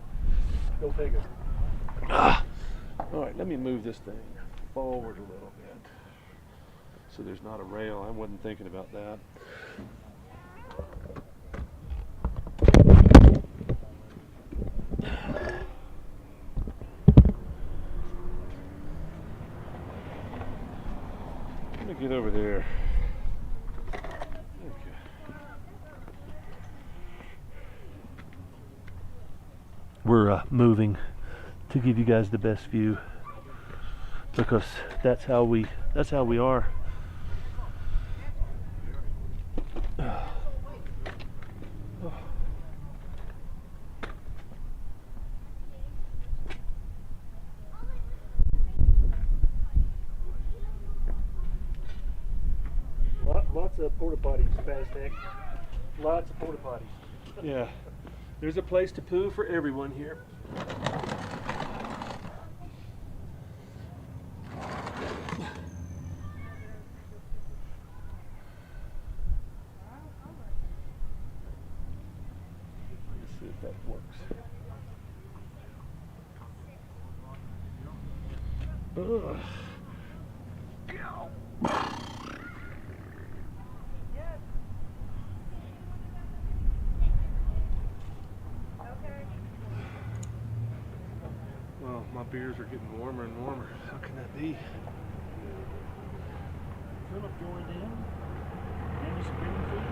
Go figure. All right, let me move this thing forward a little bit so there's not a rail. I wasn't thinking about that. Let me get over there. We're moving to give you guys the best view because that's how we are. Lots of porta potties, Fastec. Lots of porta potties. Yeah, there's a place to poo for everyone here. Let's see if that works. Ugh. Well, my beers are getting warmer and warmer. How can that be? Philip joined in. Dennis Springfield.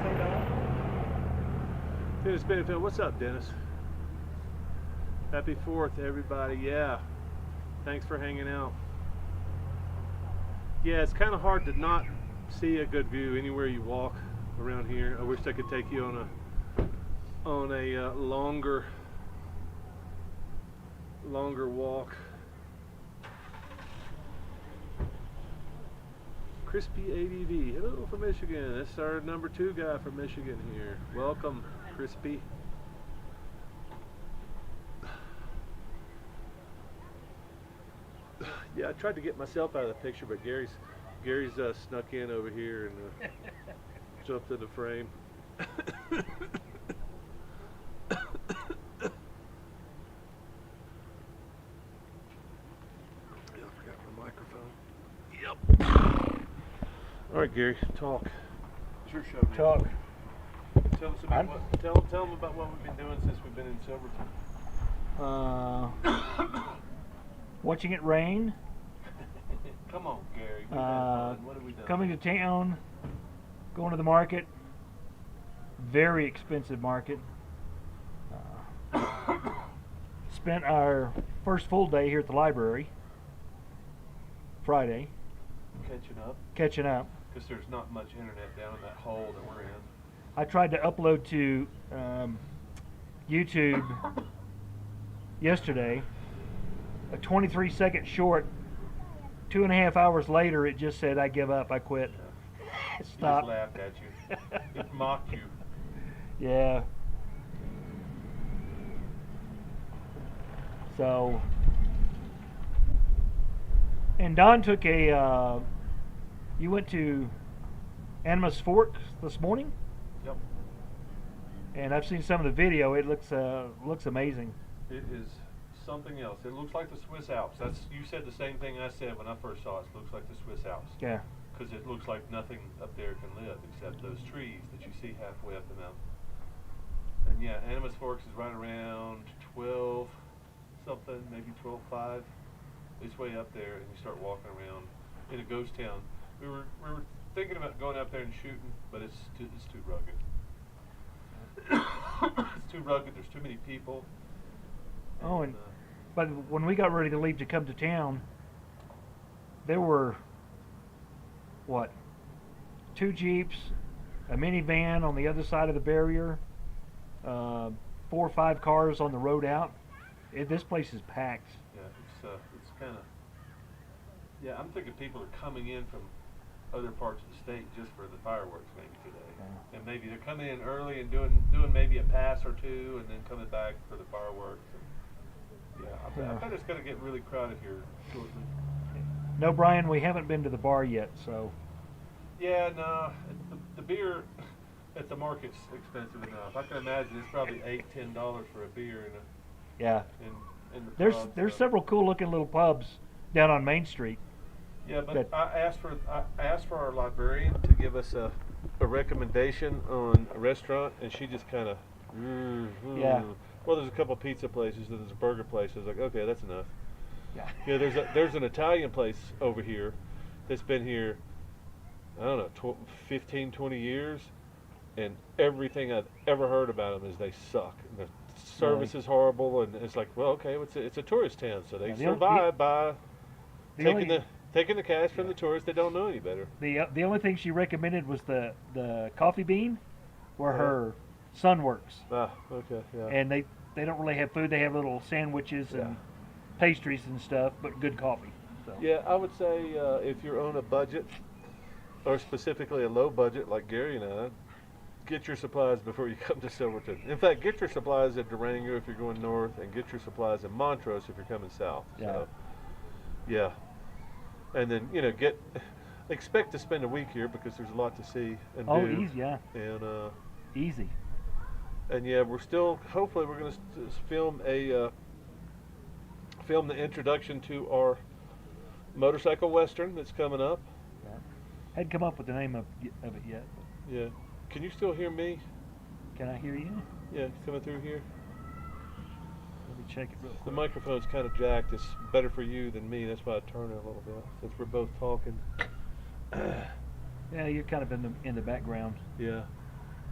Say that. Dennis Springfield, what's up, Dennis? Happy 4th, everybody. Yeah. Thanks for hanging out. Yeah, it's kind of hard to not see a good view anywhere you walk around here. I wish I could take you on a longer walk. Crispy ADV, hello from Michigan. That's our number 2 guy from Michigan here. Welcome, Crispy. Yeah, I tried to get myself out of the picture, but Gary's snuck in over here and jumped in the frame. I forgot my microphone. Yep. All right, Gary, talk. It's your show, man. Talk. Tell us about tell them about what we've been doing since we've been in Silverton. Watching it rain. Come on, Gary. We've had fun. What have we done? Coming to town. Going to the market. Very expensive market. Spent our first full day here at the library. Friday. Catching up. Because there's not much internet down in that hole that we're in. I tried to upload to YouTube yesterday a 23-second short. 2.5 hours later, it just said, "I give up. I quit." Stop. He just laughed at you. It mocked you. Yeah. So, and Don took a. You went to Animas Fork this morning. Yep. And I've seen some of the video. It looks amazing. It is something else. It looks like the Swiss Alps. You said the same thing I said when I first saw it. It looks like the Swiss Alps. Yeah. Because it looks like nothing up there can live except those trees that you see halfway up the mountain. And yeah, Animas Forks is right around 12 something, maybe 12.5. It's way up there, and you start walking around in a ghost town. We were thinking about going up there and shooting, but it's too rugged. It's too rugged. There's too many people. And but when we got ready to leave to come to town, there were, what, 2 Jeeps, a minivan on the other side of the barrier, 4 or 5 cars on the road out. This place is packed. Yeah, it's kind of. Yeah, I'm thinking people are coming in from other parts of the state just for the fireworks maybe today, and maybe they're coming in early and doing maybe a pass or 2, and then coming back for the fireworks. And I bet it's going to get really crowded here shortly. No, Brian, we haven't been to the bar yet, so Yeah, no, the beer at the market's expensive enough. I can imagine it's probably $8-10 for a beer Yeah. in the There's pub. there's So. several cool looking little pubs down on Main Street. Yeah, but that I asked for our librarian to give us a recommendation on a restaurant, and she just kind of. Yeah. Well, there's a couple pizza places, and there's a burger place. I was like, okay, that's enough. Yeah. Yeah, there's an Italian place over here that's been here, I don't know, 15, 20 years, and everything I've ever heard about them is they suck. And the service is horrible, and it's like, well, okay, it's a tourist town, so they Yeah, survive by the taking only taking the cash from Yeah. the tourists. They don't know any better. the only thing she recommended was the coffee bean, where Uh-huh. her son works, Ah, okay, yeah. and they don't really have food. They have little sandwiches and pastries and stuff, but good coffee. So. Yeah, I would say if you're on a budget, or specifically a low budget like Gary and I, get your supplies before you come to Silverton. In fact, get your supplies at Durango if you're going north, and get your supplies in Montrose if you're coming south. Yeah. So, yeah. And then, expect to spend a week here because there's a lot to see and Oh, do. easy, yeah, And easy. and yeah, hopefully we're going to film the introduction to our motorcycle western that's coming up. Yeah. Hadn't come up with the name of it yet. But Yeah. Can you still hear me? can I hear you? Yeah, it's coming through here. Let me check it real quick. The microphone's kind of jacked. It's better for you than me. That's why I turn it a little bit since we're both talking. Yeah, you're kind of in the background. Yeah.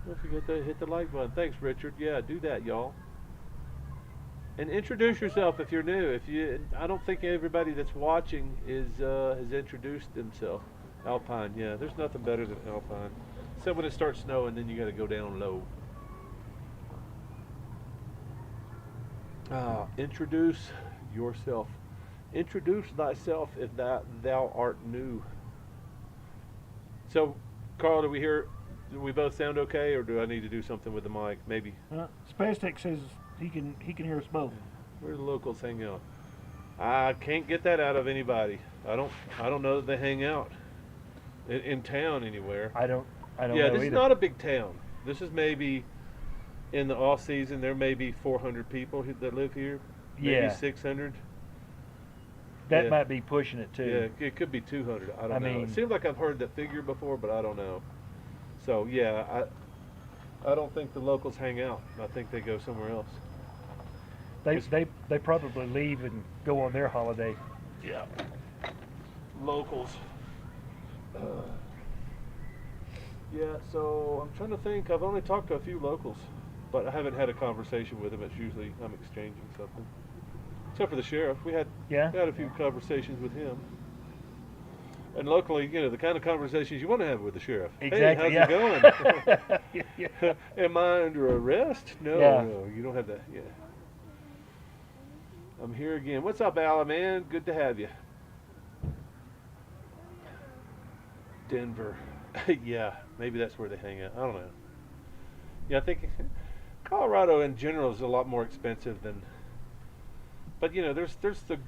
Don't forget to hit the like button. Thanks, Richard. Yeah, do that, y'all. And introduce yourself if you're new. I don't think everybody that's watching has introduced themselves. Alpine, yeah. There's nothing better than Alpine. Except when it starts snowing, then you got to go down low. Introduce yourself. Introduce thyself if thou art new. So, Carl, do we both sound okay, or do I need to do something with the mic? Maybe. Spastic says he can hear us both. Where do the locals hang out? I can't get that out of anybody. I don't know that they hang out in town anywhere. I don't Yeah, know this either. is not a big town. This is maybe in the off season. There may be 400 people that live here. Maybe Yeah. 600. That yeah. might be pushing it too. Yeah, it could be 200. I don't I know. mean- It seems like I've heard that figure before, but I don't know. So yeah, I don't think the locals hang out. I think they go somewhere else. They probably leave and go on their holiday. Yeah. Locals. Yeah, so I'm trying to think. I've only talked to a few locals, but I haven't had a conversation with them. It's usually I'm exchanging something. Except for the sheriff. We had a few conversations with him. And locally, the kind of conversations you want to have with the sheriff. Exactly. Hey, how's it going? Yeah. Am I under arrest? No, Yeah. no, you don't have that. Yeah. I'm here again. What's up, Alan, man? Good to have you. Denver. Yeah, maybe that's where they hang out. I don't know. Yeah, I think Colorado in general is a lot more expensive than. But there's the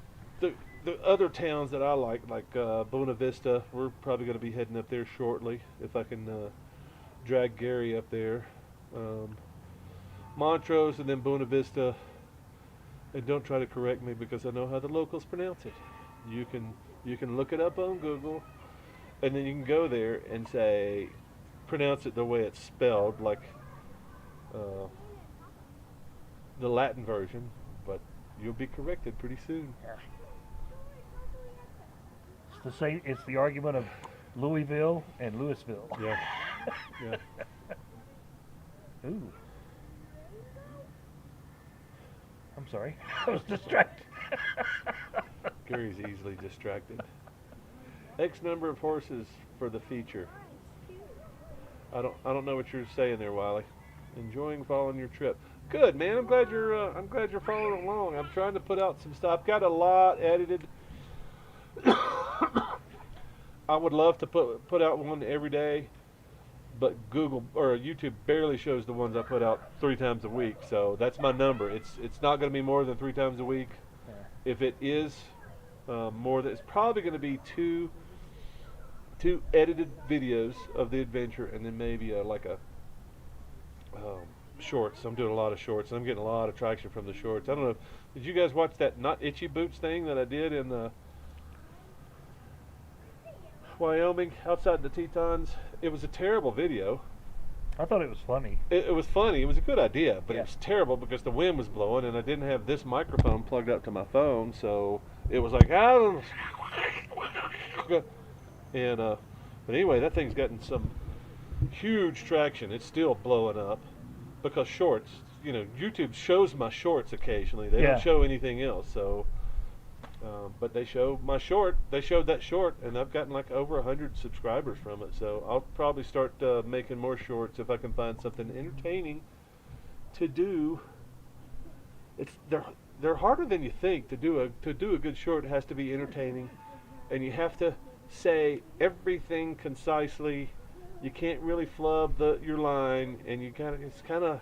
other towns that I like Buena Vista. We're probably going to be heading up there shortly if I can drag Gary up there. Montrose and then Buena Vista. And don't try to correct me because I know how the locals pronounce it. You can look it up on Google, and then you can go there and say, pronounce it the way it's spelled, like the Latin version, but you'll be corrected pretty soon. It's the same. It's the argument of Louisville and Louisville. Yeah. Yeah. Ooh. I'm sorry. I was distracted. Gary's easily distracted. X number of horses for the feature. I don't know what you're saying there, Wiley. Enjoying following your trip. Good, man. I'm glad you're following along. I'm trying to put out some stuff. I've got a lot edited. I would love to put out one every day, but Google or YouTube barely shows the ones I put out 3 times a week. So that's my number. It's not going to be more than 3 times a week. Yeah. If it is more than, it's probably going to be 2 2 edited videos of the adventure, and then maybe like a shorts. I'm doing a lot of shorts. I'm getting a lot of traction from the shorts. I don't know. Did you guys watch that Not Itchy Boots thing that I did in Wyoming, outside the Tetons? It was a terrible video. I thought it was funny. It was funny. It was a good idea, but Yeah. it was terrible because the wind was blowing, and I didn't have this microphone plugged up to my phone, so it was like, and but anyway, that thing's gotten some huge traction. It's still blowing up because shorts. You know, YouTube shows my shorts occasionally. They Yeah. don't show anything else. So, but they show my short. They showed that short, and I've gotten like over 100 subscribers from it. So I'll probably start making more shorts if I can find something entertaining to do. They're harder than you think to do a good short. It has to be entertaining, and you have to say everything concisely. You can't really flub your line, and it's kind of.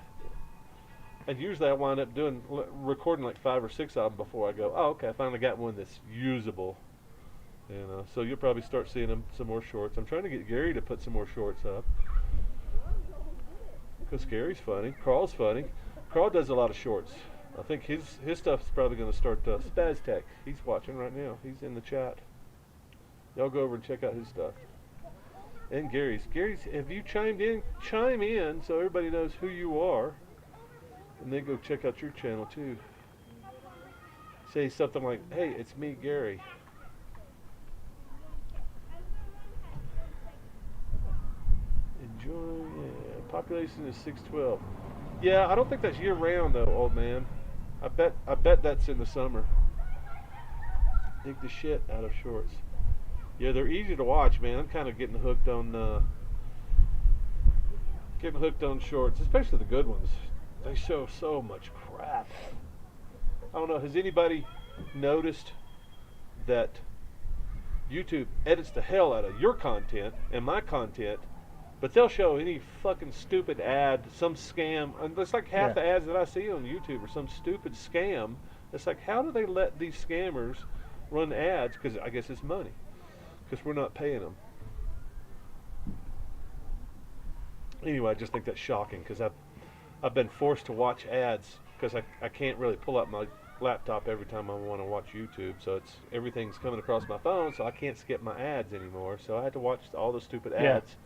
And usually I wind up recording like 5 or 6 of them before I go, oh, okay, I finally got one that's usable. And so you'll probably start seeing some more shorts. I'm trying to get Gary to put some more shorts up because Gary's funny. Carl's funny. Carl does a lot of shorts. I think his stuff's probably going to start. Spaz Tech, he's watching right now. He's in the chat. Y'all go over and check out his stuff. And Gary's, have you chimed in? Chime in so everybody knows who you are. And then go check out your channel too. Say something like, hey, it's me, Gary. Enjoy, yeah. Population is 612. Yeah, I don't think that's year round though, old man. I bet that's in the summer. Dig the shit out of shorts. Yeah, they're easy to watch, man. I'm kind of getting hooked on shorts, especially the good ones. They show so much crap. I don't know, has anybody noticed that YouTube edits the hell out of your content and my content, but they'll show any fucking stupid ad, some scam, and it's like half the ads that I see on YouTube are some stupid scam. It's like, how do they let these scammers run ads? Because I guess it's money, because we're not paying them. Anyway, I just think that's shocking, because I've been forced to watch ads because I can't really pull up my laptop every time I want to watch YouTube. So everything's coming across my phone, so I can't skip my ads anymore. So I had to watch all the stupid ads,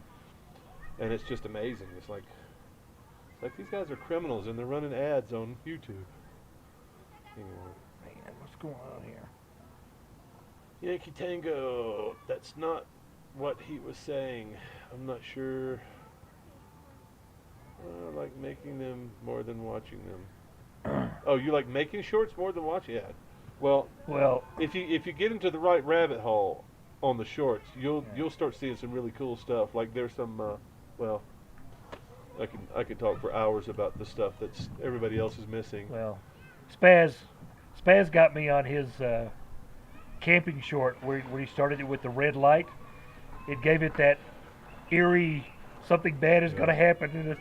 and it's just amazing. It's like these guys are criminals and they're running ads on YouTube. Anyway. Man, what's going on here? Yankee Tango. That's not what he was saying. I'm not sure. I like making them more than watching them. Oh, you like making shorts more than watching? Yeah. Well, if you get into the right rabbit hole on the shorts, you'll start seeing some really cool stuff. Like there's some I could talk for hours about the stuff that's everybody else is missing. Well, Spaz got me on his camping short where he started it with the red light. It gave it that eerie something bad is going to happen, and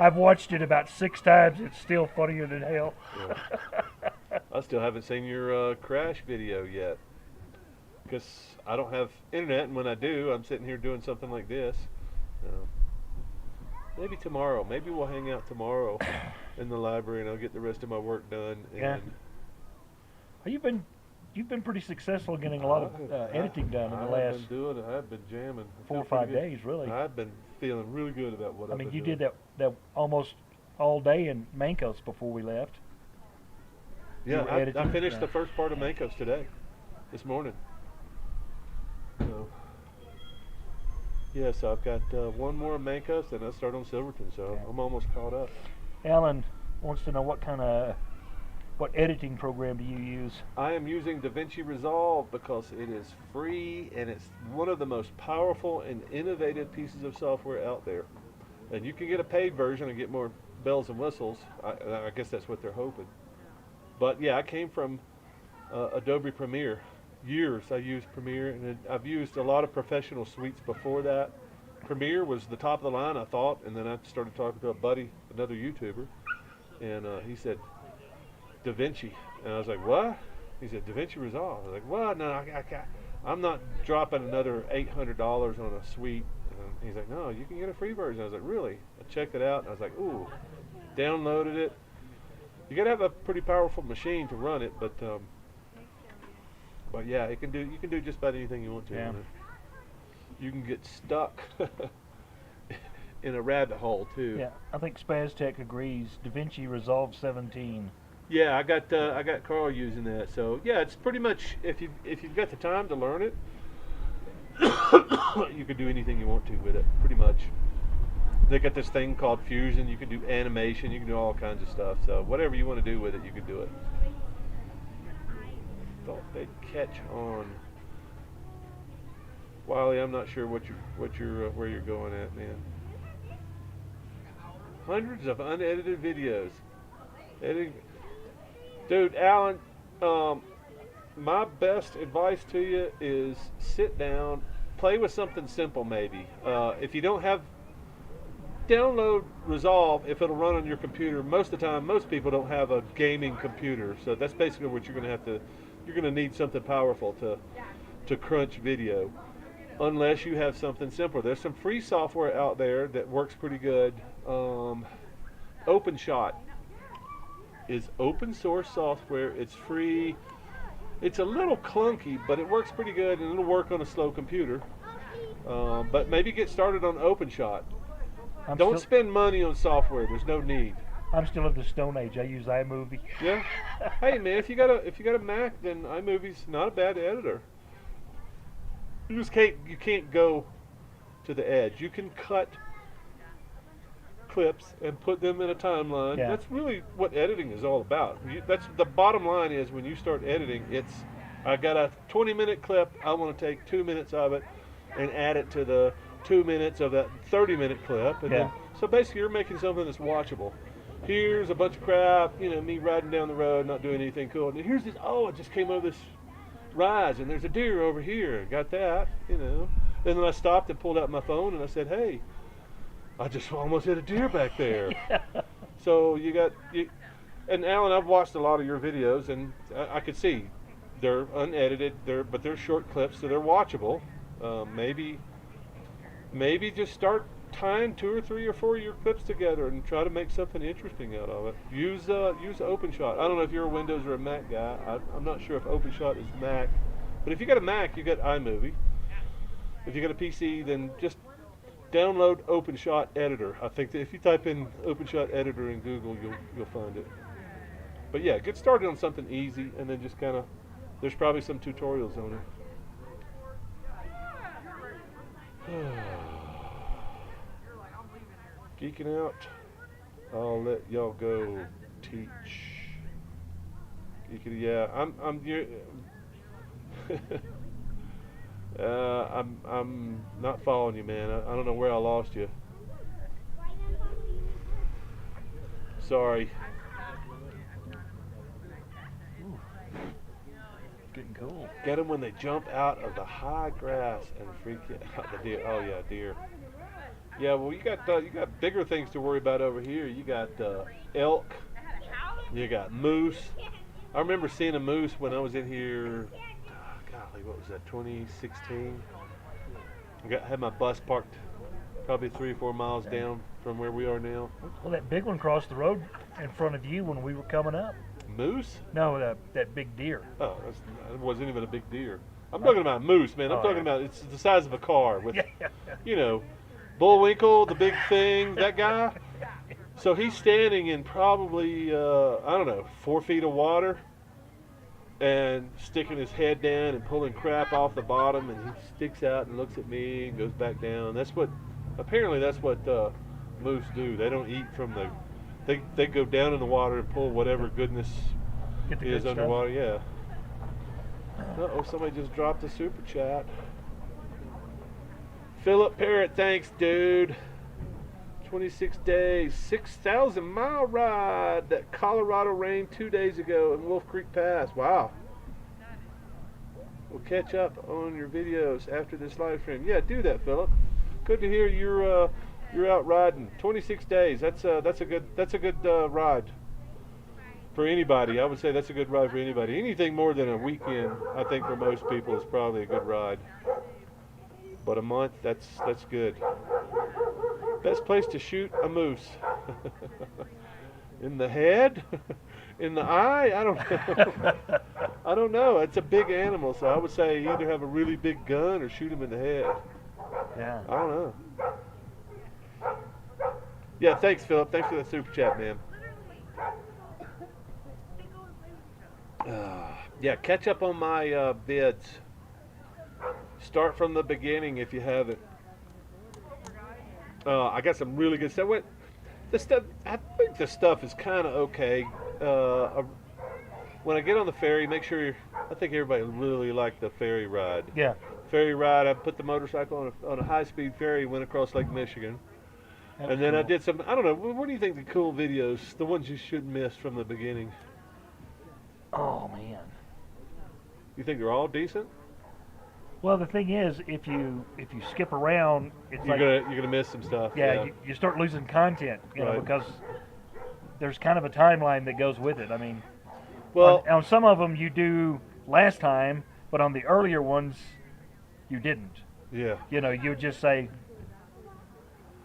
I've watched it about 6 times. It's still funnier than hell. Yeah. I still haven't seen your crash video yet because I don't have internet, and when I do, I'm sitting here doing something like this. Maybe tomorrow. Maybe we'll hang out tomorrow in the library, and I'll get the rest of my work done. And You've been pretty successful in getting a lot of editing done in the last. I've been jamming 4 or 5 days, really. I've been feeling really good about what I've been doing. You did that almost all day in Mancos before we left. Yeah, I finished the first part of Mancos this morning. So, yeah, so I've got one more Mancos, and I start on Silverton, so I'm almost caught up. Alan wants to know what editing program do you use? I am using DaVinci Resolve because it is free and it's one of the most powerful and innovative pieces of software out there. And you can get a paid version and get more bells and whistles. I guess that's what they're hoping. But yeah, I came from Adobe Premiere. Years I used Premiere, and I've used a lot of professional suites before that. Premiere was the top of the line, I thought, and then I started talking to a buddy, another YouTuber, and he said, DaVinci. And I was like, what? He said, DaVinci Resolve. I was like, what? No, I'm not dropping another $800 on a suite. He's like, no, you can get a free version. I was like, really? I checked it out, and I was like, ooh, downloaded it. You gotta have a pretty powerful machine to run it, but yeah, it can do. You can do just about anything you want to on it. You can get stuck in a rabbit hole too. Yeah, I think SpazTech agrees. DaVinci Resolve 17. Yeah, I got Carl using that. So yeah, it's pretty much if you've got the time to learn it, you can do anything you want to with it. Pretty much. They got this thing called Fusion. You can do animation. You can do all kinds of stuff. So whatever you want to do with it, you can do it. Thought they'd catch on. Wiley, I'm not sure where you're going at, man. Hundreds of unedited videos. Editing. Dude, Alan, my best advice to you is sit down, play with something simple maybe. If you don't have, download Resolve if it'll run on your computer. Most of the time, most people don't have a gaming computer, so that's basically what you're going to have to, you're going to need something powerful to crunch video. Unless you have something simpler. There's some free software out there that works pretty good. OpenShot is open source software. It's free. It's a little clunky, but it works pretty good, and it'll work on a slow computer. But maybe get started on OpenShot. Don't spend money on software. There's no need. I'm still of the Stone Age. I use iMovie. Yeah. Hey man, if you got a Mac, then iMovie's not a bad editor. You can't go to the edge. You can cut clips and put them in a timeline. Yeah. That's really what editing is all about. That's the bottom line is when you start editing, I got a 20-minute clip. I want to take 2 minutes of it and add it to the 2 minutes of that 30-minute clip. And then, so basically, you're making something that's watchable. Here's a bunch of crap. Me riding down the road, not doing anything cool. And here's this. Oh, it just came over this rise, and there's a deer over here. Got that, And then I stopped and pulled out my phone, and I said, hey, I just almost hit a deer back there. So and Alan, I've watched a lot of your videos, and I could see they're unedited, but they're short clips, so they're watchable. Maybe just start tying 2 or 3 or 4 of your clips together and try to make something interesting out of it. Use OpenShot. I don't know if you're a Windows or a Mac guy. I'm not sure if OpenShot is Mac, but if you got a Mac, you got iMovie. If you got a PC, then just download OpenShot Editor. I think that if you type in OpenShot Editor in Google, you'll find it. But yeah, get started on something easy, and then just kind of, there's probably some tutorials on it. Geeking out. I'll let y'all go teach. Geeking, yeah, I'm not following you, man. I don't know where I lost you. Sorry. Ooh, getting cool. Get them when they jump out of the high grass and freak out the deer. Oh yeah, deer. Yeah, well you got bigger things to worry about over here. You got elk. You got moose. I remember seeing a moose when I was in here. Golly, what was that? 2016. I had my bus parked probably 3 or 4 miles down from where we are now. Well, that big one crossed the road in front of you when we were coming up. Moose? No, that big deer. Oh, it wasn't even a big deer. I'm talking about moose, man. I'm talking about it's the size of a car with, Bullwinkle, the big thing, that guy. So he's standing in probably, 4 feet of water and sticking his head down and pulling crap off the bottom, and he sticks out and looks at me and goes back down. Apparently that's what moose do. They don't eat from they go down in the water and pull whatever goodness is underwater. Yeah. Uh-oh, somebody just dropped a super chat. Philip Parrott, thanks, dude. 26 days, 6,000 mile ride that Colorado rained 2 days ago in Wolf Creek Pass. Wow. We'll catch up on your videos after this live stream. Yeah, do that, Philip. Good to hear you're out riding. 26 days. That's a good ride. For anybody, I would say that's a good ride for anybody. Anything more than a weekend, I think for most people is probably a good ride. But a month, that's good. Best place to shoot a moose. In the head? In the eye? I don't know. I don't know. It's a big animal, so I would say either have a really big gun or shoot him in the head. Yeah. I don't know. Yeah, thanks, Philip. Thanks for the super chat, man. Yeah, catch up on my vids. Start from the beginning if you haven't. I got some really good stuff. The stuff, I think the stuff is kind of okay. When I get on the ferry, make sure I think everybody really liked the ferry ride. Yeah. Ferry ride. I put the motorcycle on a high-speed ferry, went across Lake Michigan, and then I did some. I don't know. What do you think the cool videos, the ones you shouldn't miss from the beginning? Oh man. You think they're all decent? Well, the thing is, if you skip around, it's You're gonna miss some stuff. yeah. You start losing content, you know, Right. because there's kind of a timeline that goes with it. I mean, Well, on some of them you do last time, but on the earlier ones you didn't. yeah. You know, you would just say,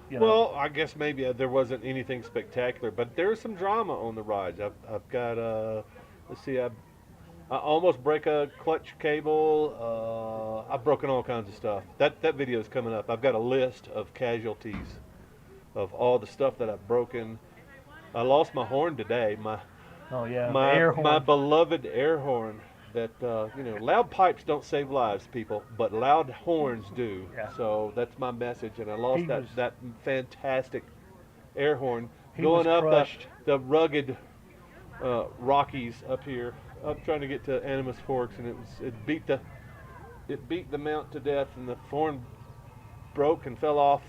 you know, Well, I guess maybe there wasn't anything spectacular, but there's some drama on the rides. I've got let's see, I almost break a clutch cable. I've broken all kinds of stuff. That video is coming up. I've got a list of casualties of all the stuff that I've broken. I lost my horn today. oh yeah, the My air horn. my beloved air horn. That loud pipes don't save lives, people, but loud horns do. Yeah. So that's my message, and I lost He was- that fantastic air horn He going was up crushed. the rugged Rockies up here. I'm trying to get to Animas Forks, and it beat the mount to death, and the horn broke and fell off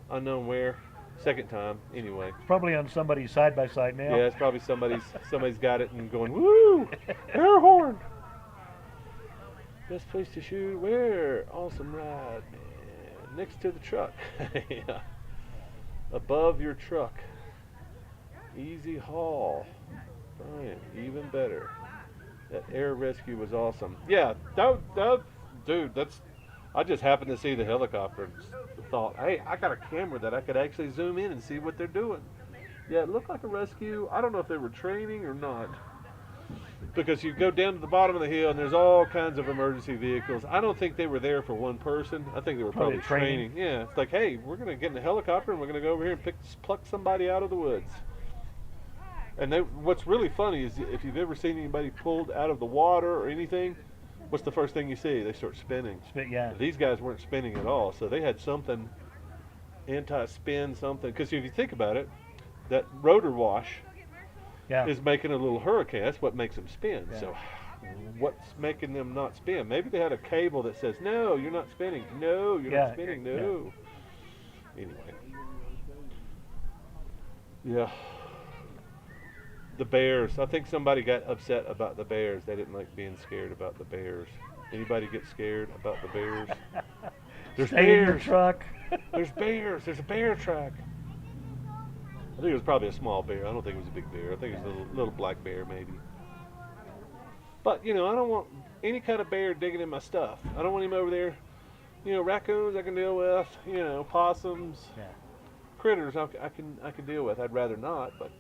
unknown where. Second time, anyway. Probably on somebody's side by side now. Yeah, it's probably somebody's got it and going, woo, air horn. Best place to shoot, where? Awesome ride, man. Next to the truck. Yeah. Above your truck. Easy haul. Brian, even better. That air rescue was awesome. Yeah, dude, I just happened to see the helicopter and thought, hey, I got a camera that I could actually zoom in and see what they're doing. Yeah, it looked like a rescue. I don't know if they were training or not. Because you go down to the bottom of the hill and there's all kinds of emergency vehicles. I don't think they were there for one person. I think they were probably training. Yeah, it's like, hey, we're going to get in a helicopter and we're going to go over here and pluck somebody out of the woods. And what's really funny is if you've ever seen anybody pulled out of the water or anything, what's the first thing you see? They start spinning. Yeah. These guys weren't spinning at all, so they had something, anti-spin something. Because if you think about it, that rotor wash Yeah. is making a little hurricane. That's what makes them spin. Yeah. So what's making them not spin? Maybe they had a cable that says, no, you're not spinning. No, you're not spinning. No. Anyway. Yeah. The bears. I think somebody got upset about the bears. They didn't like being scared about the bears. Anybody get scared about the bears? There's Stay in your bears. truck. There's bears. There's a bear track. I think it was probably a small bear. I don't think it was a big bear. I think it was a little black bear maybe. But, I don't want any kind of bear digging in my stuff. I don't want him over there. Raccoons I can deal with. Possums. Yeah. Critters I can deal with. I'd rather not, but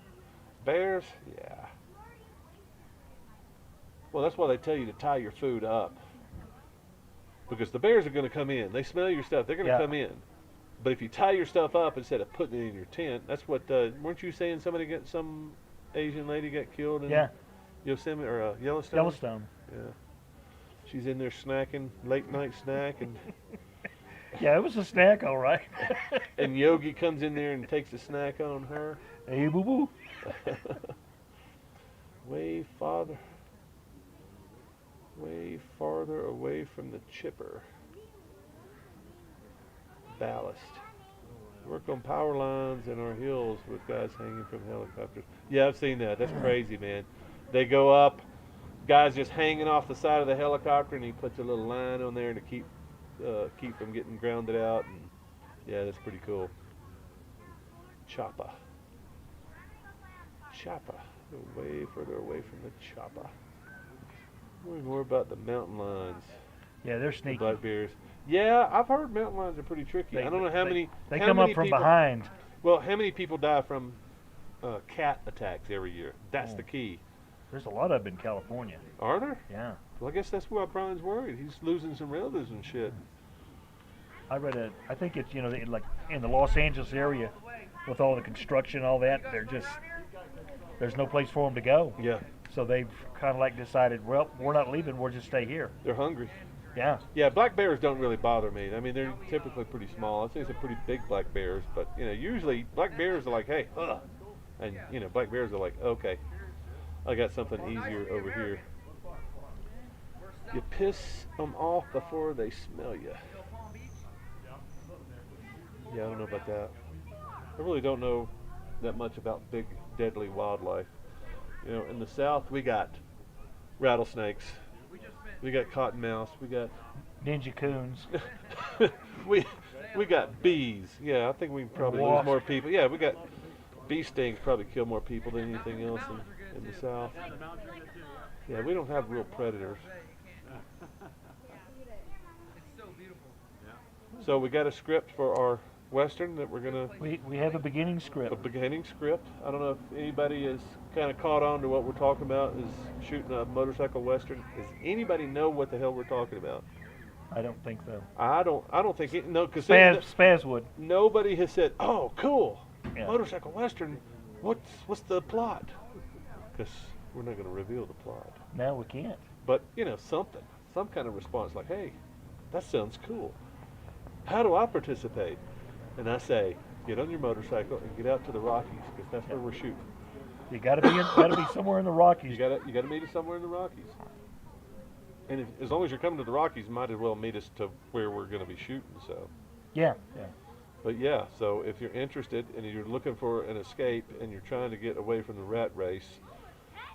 bears, yeah. Well, that's why they tell you to tie your food up. Because the bears are going to come in. They smell your stuff. They're going to come in. But if you tie your stuff up instead of putting it in your tent, that's what. Weren't you saying some Asian lady got killed in Yosemite or Yellowstone? Yellowstone. Yeah. She's in there snacking, late night snack, and Yeah, it was a snack, all right. and Yogi comes in there and takes a snack on her. Hey, boo boo. Way farther away from the chipper. Ballast. Work on power lines in our hills with guys hanging from helicopters. Yeah, I've seen that. That's crazy, man. They go up, guys just hanging off the side of the helicopter, and he puts a little line on there to keep from getting grounded out. And yeah, that's pretty cool. Choppa. Go way further away from the chopper. Worry more about the mountain lions. Yeah, they're The sneaky. black bears. Yeah, I've heard mountain lions are pretty tricky. I don't know how many. They how come many up from people, behind. Well, how many people die from cat attacks every year? That's the key. There's a lot of them in California. Are there? Yeah. Well, I guess that's why Brian's worried. He's losing some relatives and shit. I read I think it's, like in the Los Angeles area with all the construction and all that, there's no place for them to go. Yeah. So they've kind of like decided, well, we're not leaving, we'll just stay here. They're hungry. Yeah. Yeah, black bears don't really bother me. I mean, they're typically pretty small. I'd say some pretty big black bears, but usually black bears are like, hey, and black bears are like, okay, I got something easier over here. You piss them off before they smell you. Yeah, I don't know about that. I really don't know that much about big, deadly wildlife. In the South, we got rattlesnakes. We got cottonmouths. We got Ninja coons. we got bees. Yeah, I think we probably lose more people. Yeah, we got bee stings probably kill more people than anything else in the South. Yeah, we don't have real predators. So we got a script for our Western that we're gonna. We have a beginning script. A beginning script. I don't know if anybody is kind of caught on to what we're talking about. Is shooting a motorcycle Western. Does anybody know what the hell we're talking about? I don't think so. I don't think it. No, because Spaz would. Nobody has said, "Oh, cool, Yeah. motorcycle Western. What's the plot?" Because we're not going to reveal the plot. No, we can't. But some kind of response like, "Hey, that sounds cool. How do I participate?" And I say, get on your motorcycle and get out to the Rockies, because that's where we're shooting. You gotta be somewhere in the Rockies. You gotta meet us somewhere in the Rockies. And as long as you're coming to the Rockies, you might as well meet us to where we're going to be shooting. So. Yeah. But yeah, so if you're interested and you're looking for an escape and you're trying to get away from the rat race,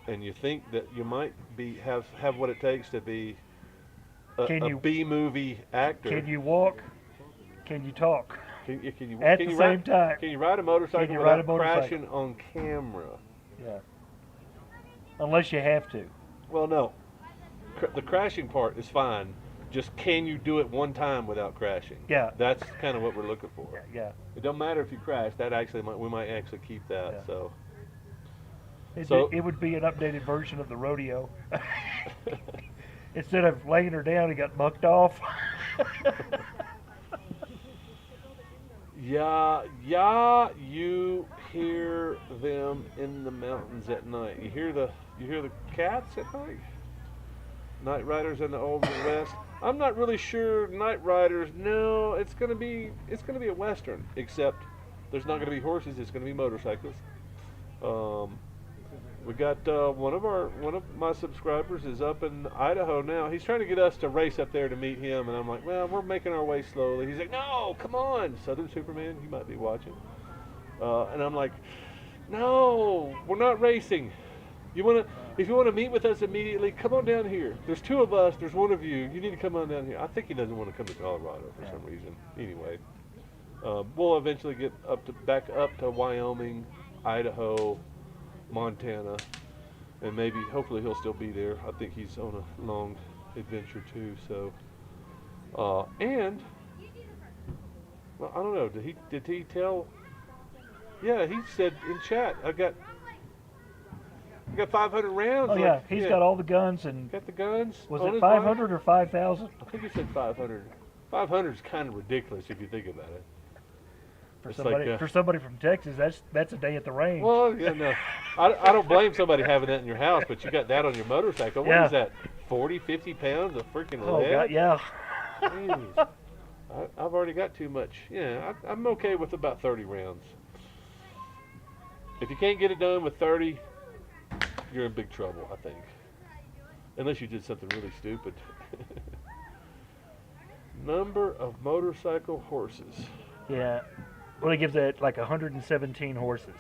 and you think that you might have what it takes to be a B-movie actor. Can you walk? Can you talk? Can you At the same time. Can you ride a motorcycle without crashing on camera? Yeah. Unless you have to. Well, no. The crashing part is fine. Just can you do it one time without crashing? Yeah. That's kind of what we're looking for. Yeah. It don't matter if you crash. We might actually keep that. Yeah. So. It would be an updated version of the rodeo. Instead of laying her down, he got mucked off. Yeah, you hear them in the mountains at night. You hear the cats at night. Night riders in the old west. I'm not really sure night riders. No, it's gonna be a Western, except there's not gonna be horses. It's gonna be motorcycles. We got one of my subscribers is up in Idaho now. He's trying to get us to race up there to meet him, and I'm like, well, we're making our way slowly. He's like, no, come on, Southern Superman, you might be watching. And I'm like, no, we're not racing. If you wanna meet with us immediately, come on down here. There's two of us. There's one of you. You need to come on down here. I think he doesn't want to come to Colorado for some reason. Anyway, we'll eventually get back up to Wyoming, Idaho, Montana, and hopefully he'll still be there. I think he's on a long adventure too. So, and well, I don't know. Did he tell? Yeah, he said in chat, I got 500 rounds. Oh yeah, he's got all the guns and. Got the guns. Was it 500 or 5,000? I think he said 500. 500 is kind of ridiculous if you think about it. For somebody from Texas, that's a day at the range. Well, yeah, no. I don't blame somebody having that in your house, but you got that on your motorcycle. What is that, 40, 50 pounds of freaking lead? Oh, God, yeah. Jeez. I've already got too much. Yeah, I'm okay with about 30 rounds. If you can't get it done with 30, you're in big trouble, I think. Unless you did something really stupid. Number of motorcycle horses. Yeah. Well, he gives it like 117 horses.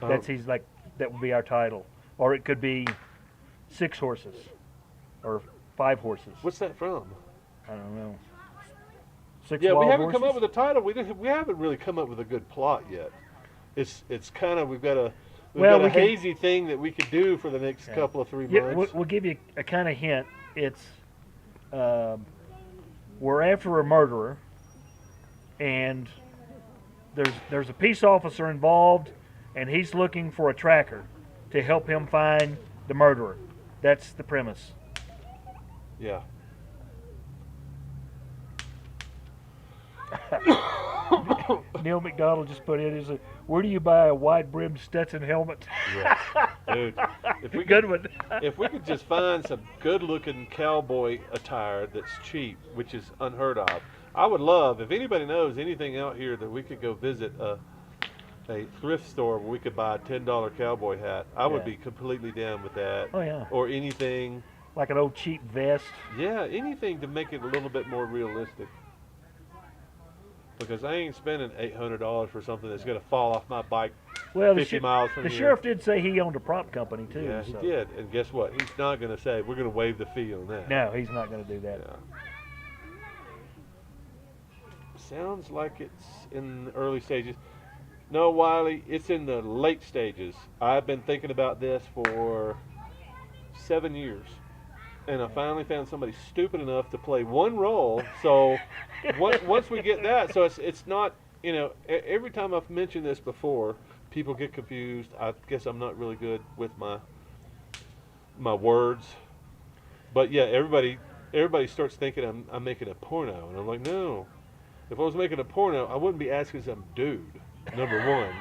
That would be our title. Or it could be 6 horses. Or 5 horses. What's that from? I don't know. 6 yeah, we haven't horses? come up with a title. We haven't really come up with a good plot yet. It's kind of, we've got We've Well, got a we can- hazy thing that we could do for the next couple of 3 months. Yeah, we'll give you a kind of hint. It's we're after a murderer, and there's a peace officer involved, and he's looking for a tracker to help him find the murderer. That's the premise. Yeah. Neil McDonald just put in, where do you buy a wide-brimmed Stetson helmet? Yeah. Dude, if we Good could, one. if we could just find some good-looking cowboy attire that's cheap, which is unheard of, I would love, if anybody knows anything out here that we could go visit a thrift store where we could buy a $10 cowboy hat, I would be completely down with that. Oh, yeah. Or anything. Like an old cheap vest. Yeah, anything to make it a little bit more realistic. Because I ain't spending $800 for something that's going to fall off my bike Well, 50 miles from the here. sheriff did say he owned a prop company too. Yeah, he so. did. And guess what? He's not going to say, we're going to waive the fee on that. No, he's not going to do that. Yeah. Sounds like it's in the early stages. No, Wiley, it's in the late stages. I've been thinking about this for 7 years. And I finally found somebody stupid enough to play one role. So once we get that, so it's not, you know, every time I've mentioned this before, people get confused. I guess I'm not really good with my words. But yeah, everybody starts thinking I'm making a porno, and I'm like, no. If I was making a porno, I wouldn't be asking some dude. Number one.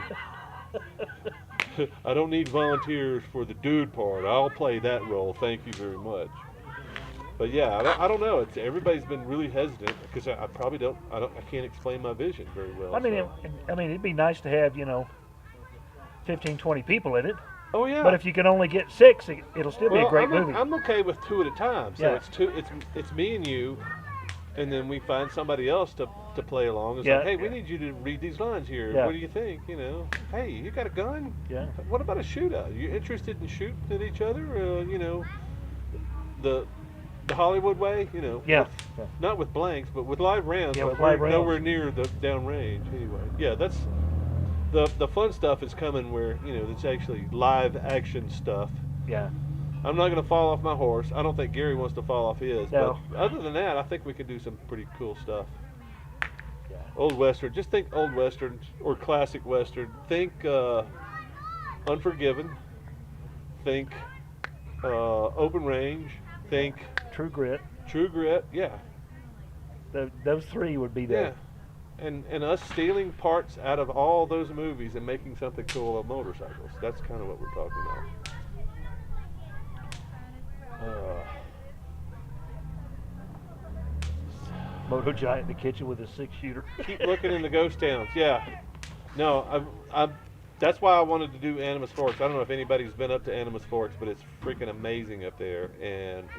I don't need volunteers for the dude part. I'll play that role. Thank you very much. But yeah, I don't know. Everybody's been really hesitant because I probably I can't explain my vision very well. I mean, so. it'd be nice to have 15, 20 people in it. Oh yeah. But if you can only get 6, it'll still be a great movie. I'm okay with 2 at a time. So Yeah. it's me and you, and then we find somebody else to play along. It's like, hey, we need you to read these lines here. Yeah. What do you think? You know, hey, you got a gun? Yeah. What about a shootout? You interested in shooting at each other? You know, the Hollywood way. You know. Yeah. Not with blanks, but with live rounds. Yeah, but with we're live rounds. nowhere near the downrange anyway. Yeah, that's the fun stuff is coming where it's actually live action stuff. Yeah. I'm not going to fall off my horse. I don't think Gary wants to fall off his. No. But other than that, I think we can do some pretty cool stuff. Yeah. Old Western. Just think old Western or classic Western. Think Unforgiven. Think Open Range. Think True Grit. True Grit. Yeah. Those 3 would be Yeah. there. And us stealing parts out of all those movies and making something cool of motorcycles. That's kind of what we're talking about. Moto Giant in the kitchen with a 6-shooter. Keep looking in the ghost towns. Yeah. No, that's why I wanted to do Animas Forks. I don't know if anybody's been up to Animas Forks, but it's freaking amazing up there. And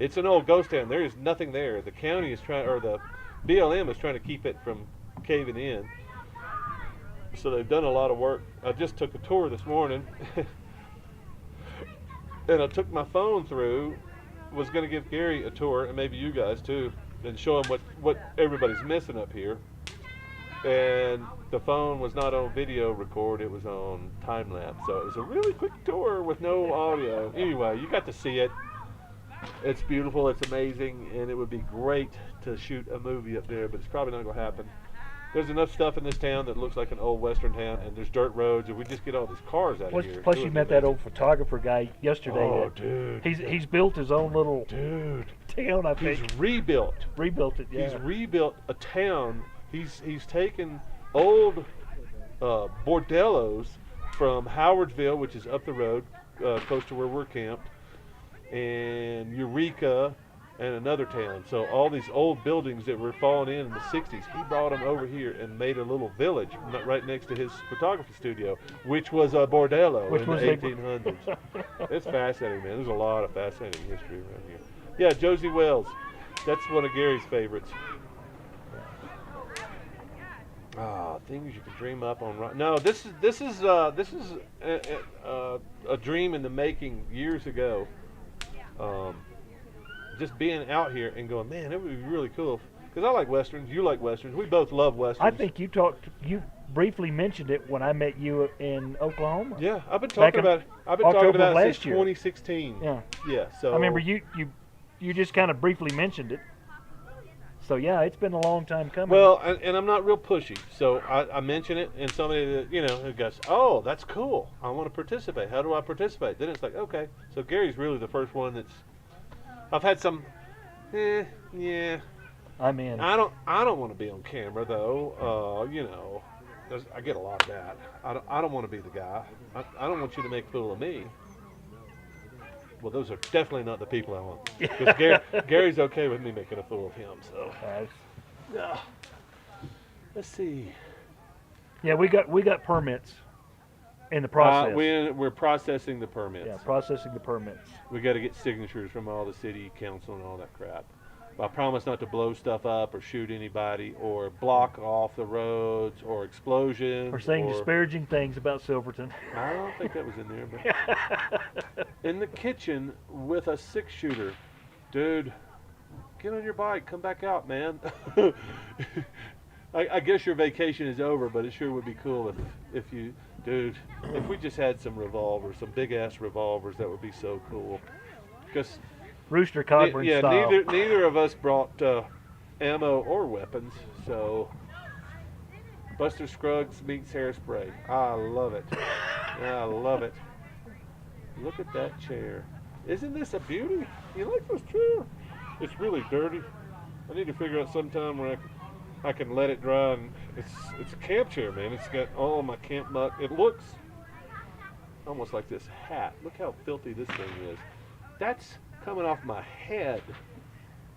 it's an old ghost town. There is nothing there. The county is trying, or the BLM is trying to keep it from caving in. So they've done a lot of work. I just took a tour this morning. And I took my phone through, was going to give Gary a tour, and maybe you guys too, and show him what everybody's missing up here. And the phone was not on video record, it was on time lapse. So it was a really quick tour with no audio. Anyway, you got to see it. It's beautiful, it's amazing, and it would be great to shoot a movie up there, but it's probably not going to happen. There's enough stuff in this town that looks like an old western town, and there's dirt roads, and we just get all these cars out of here. Plus you met that old photographer guy yesterday. Oh, dude. He's built his own little town, I think. He's rebuilt Rebuilt it, yeah. He's rebuilt a town. He's taken old bordellos from Howardsville, which is up the road, close to where we're camped, and Eureka, and another town. So all these old buildings that were falling in the 60s, he brought them over here and made a little village right next to his photography studio, which was a bordello in the 1800s. It's fascinating, man. There's a lot of fascinating history around here. Yeah, Josie Wells. That's one of Gary's favorites. Things you can dream up on. No, this is a dream in the making years ago. Just being out here and going, man, it would be really cool. Because I like westerns, you like westerns, we both love westerns. I think you briefly mentioned it when I met you in Oklahoma. Yeah, I've been Back talking in about it. I've been October talking about of it last since year. 2016. Yeah. Yeah. So I remember you just kind of briefly mentioned it. So yeah, it's been a long time coming. Well, and I'm not real pushy, so I mention it, and somebody that who goes, "Oh, that's cool. I want to participate. How do I participate?" Then it's like, okay. So Gary's really the first one that's. I've had some. Yeah. I'm in. I don't want to be on camera though. I get a lot of that. I don't want to be the guy. I don't want you to make a fool of me. Well, those are definitely not the people I want. Because Gary's okay with me making a fool of him. So. Let's see. Yeah, we got permits in the process. We're processing the permits. Yeah, processing the permits. We got to get signatures from all the city council and all that crap. I promise not to blow stuff up or shoot anybody or block off the roads or explosions. Or saying disparaging things about Silverton. I don't think that was in there. But in the kitchen with a 6-shooter. Dude, get on your bike. Come back out, man. I guess your vacation is over, but it sure would be cool if you, dude, if we just had some revolvers, some big-ass revolvers, that would be so cool. Because Rooster Cogburn style. neither of us brought ammo or weapons, so Buster Scruggs meets hairspray. I love it. I love it. Look at that chair. Isn't this a beauty? You like this chair? It's really dirty. I need to figure out sometime where I can let it dry. And it's a camp chair, man. It's got all my camp muck. It looks almost like this hat. Look how filthy this thing is. That's coming off my head.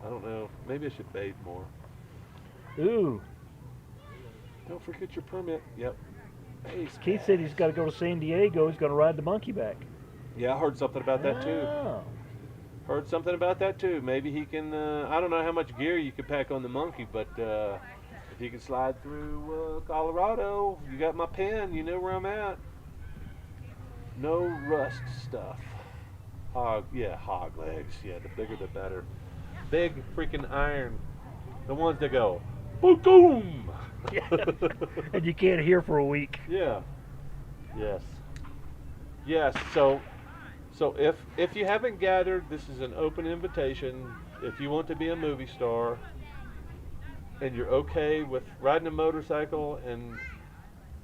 I don't know. Maybe I should bathe more. Ooh. Don't forget your permit. Yep. Keith said he's got to go to San Diego. He's going to ride the monkey back. Yeah, I heard something about that too. Oh. Heard something about that too. Maybe he can. I don't know how much gear you could pack on the monkey, but if he can slide through Colorado, you got my pen. You know where I'm at. No rust stuff. Hog legs. Yeah, the bigger the better. Big freaking iron. The ones that go boom. Yeah. And you can't hear for a week. Yeah. Yes. Yes. So if you haven't gathered, this is an open invitation. If you want to be a movie star and you're okay with riding a motorcycle, and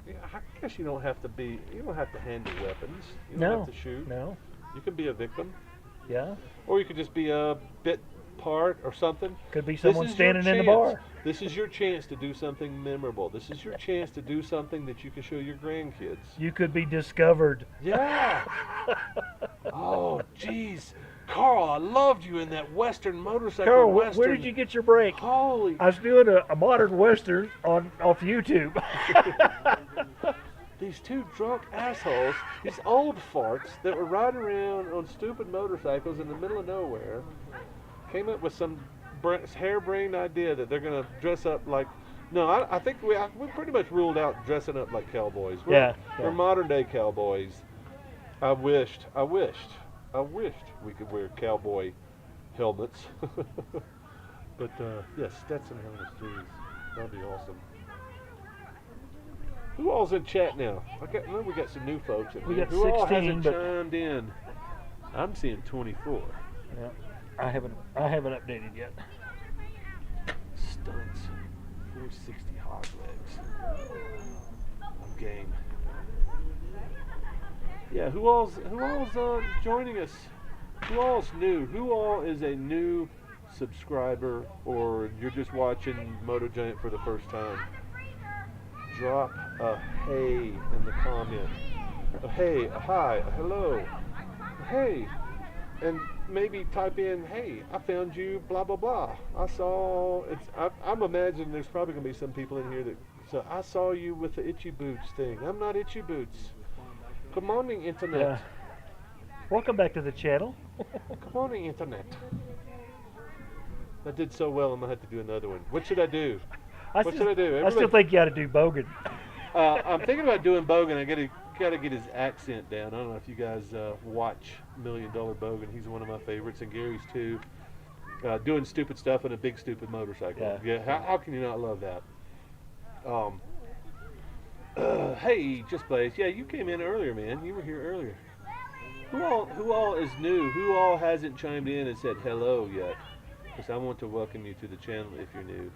I guess you don't have to handle weapons. You don't have to shoot. No. You can be a victim. Yeah. Or you could just be a bit part or something. Could be someone standing in the bar. This is your chance to do something memorable. This is your chance to do something that you can show your grandkids. You could be discovered. Yeah. Oh, jeez. Carl, I loved you in that Western motorcycle. Carl, Western. where did you get your break? Holy. I was doing a modern Western off YouTube. These two drunk assholes, these old farts that were riding around on stupid motorcycles in the middle of nowhere, came up with some harebrained idea that they're going to dress up like. No, I think we pretty much ruled out dressing up like cowboys. We're modern day cowboys. I wished we could wear cowboy helmets. But yes, Stetson helmets, geez, that'd be awesome. Who all's in chat now? We got some new folks in We here. got Who all 16, hasn't but chimed in? I'm seeing 24. Yeah, I haven't updated yet. Stunts, 460 hog legs. I'm game. Yeah, who all's joining us? Who all's new? Who all is a new subscriber, or you're just watching Moto Giant for the first time? Drop a hey in the comment. A hey, a hi, a hello, a hey, and maybe type in, hey, I found you, blah blah blah. I'm imagining there's probably gonna be some people in here that. So I saw you with the Itchy Boots thing. I'm not Itchy Boots. Good morning, internet. Yeah. Welcome back to the channel. Good morning, internet. I did so well, I'm gonna have to do another one. What should I do? What should I do? I still think you ought to do Bogan. I'm thinking about doing Bogan. I gotta get his accent down. I don't know if you guys watch $1 Million Bogan. He's one of my favorites, and Gary's too. Doing stupid stuff in a big stupid motorcycle. Yeah. How can you not love that? Hey, just Blaze. Yeah, you came in earlier, man. You were here earlier. Who all is new? Who all hasn't chimed in and said hello yet? Because I want to welcome you to the channel if you're new.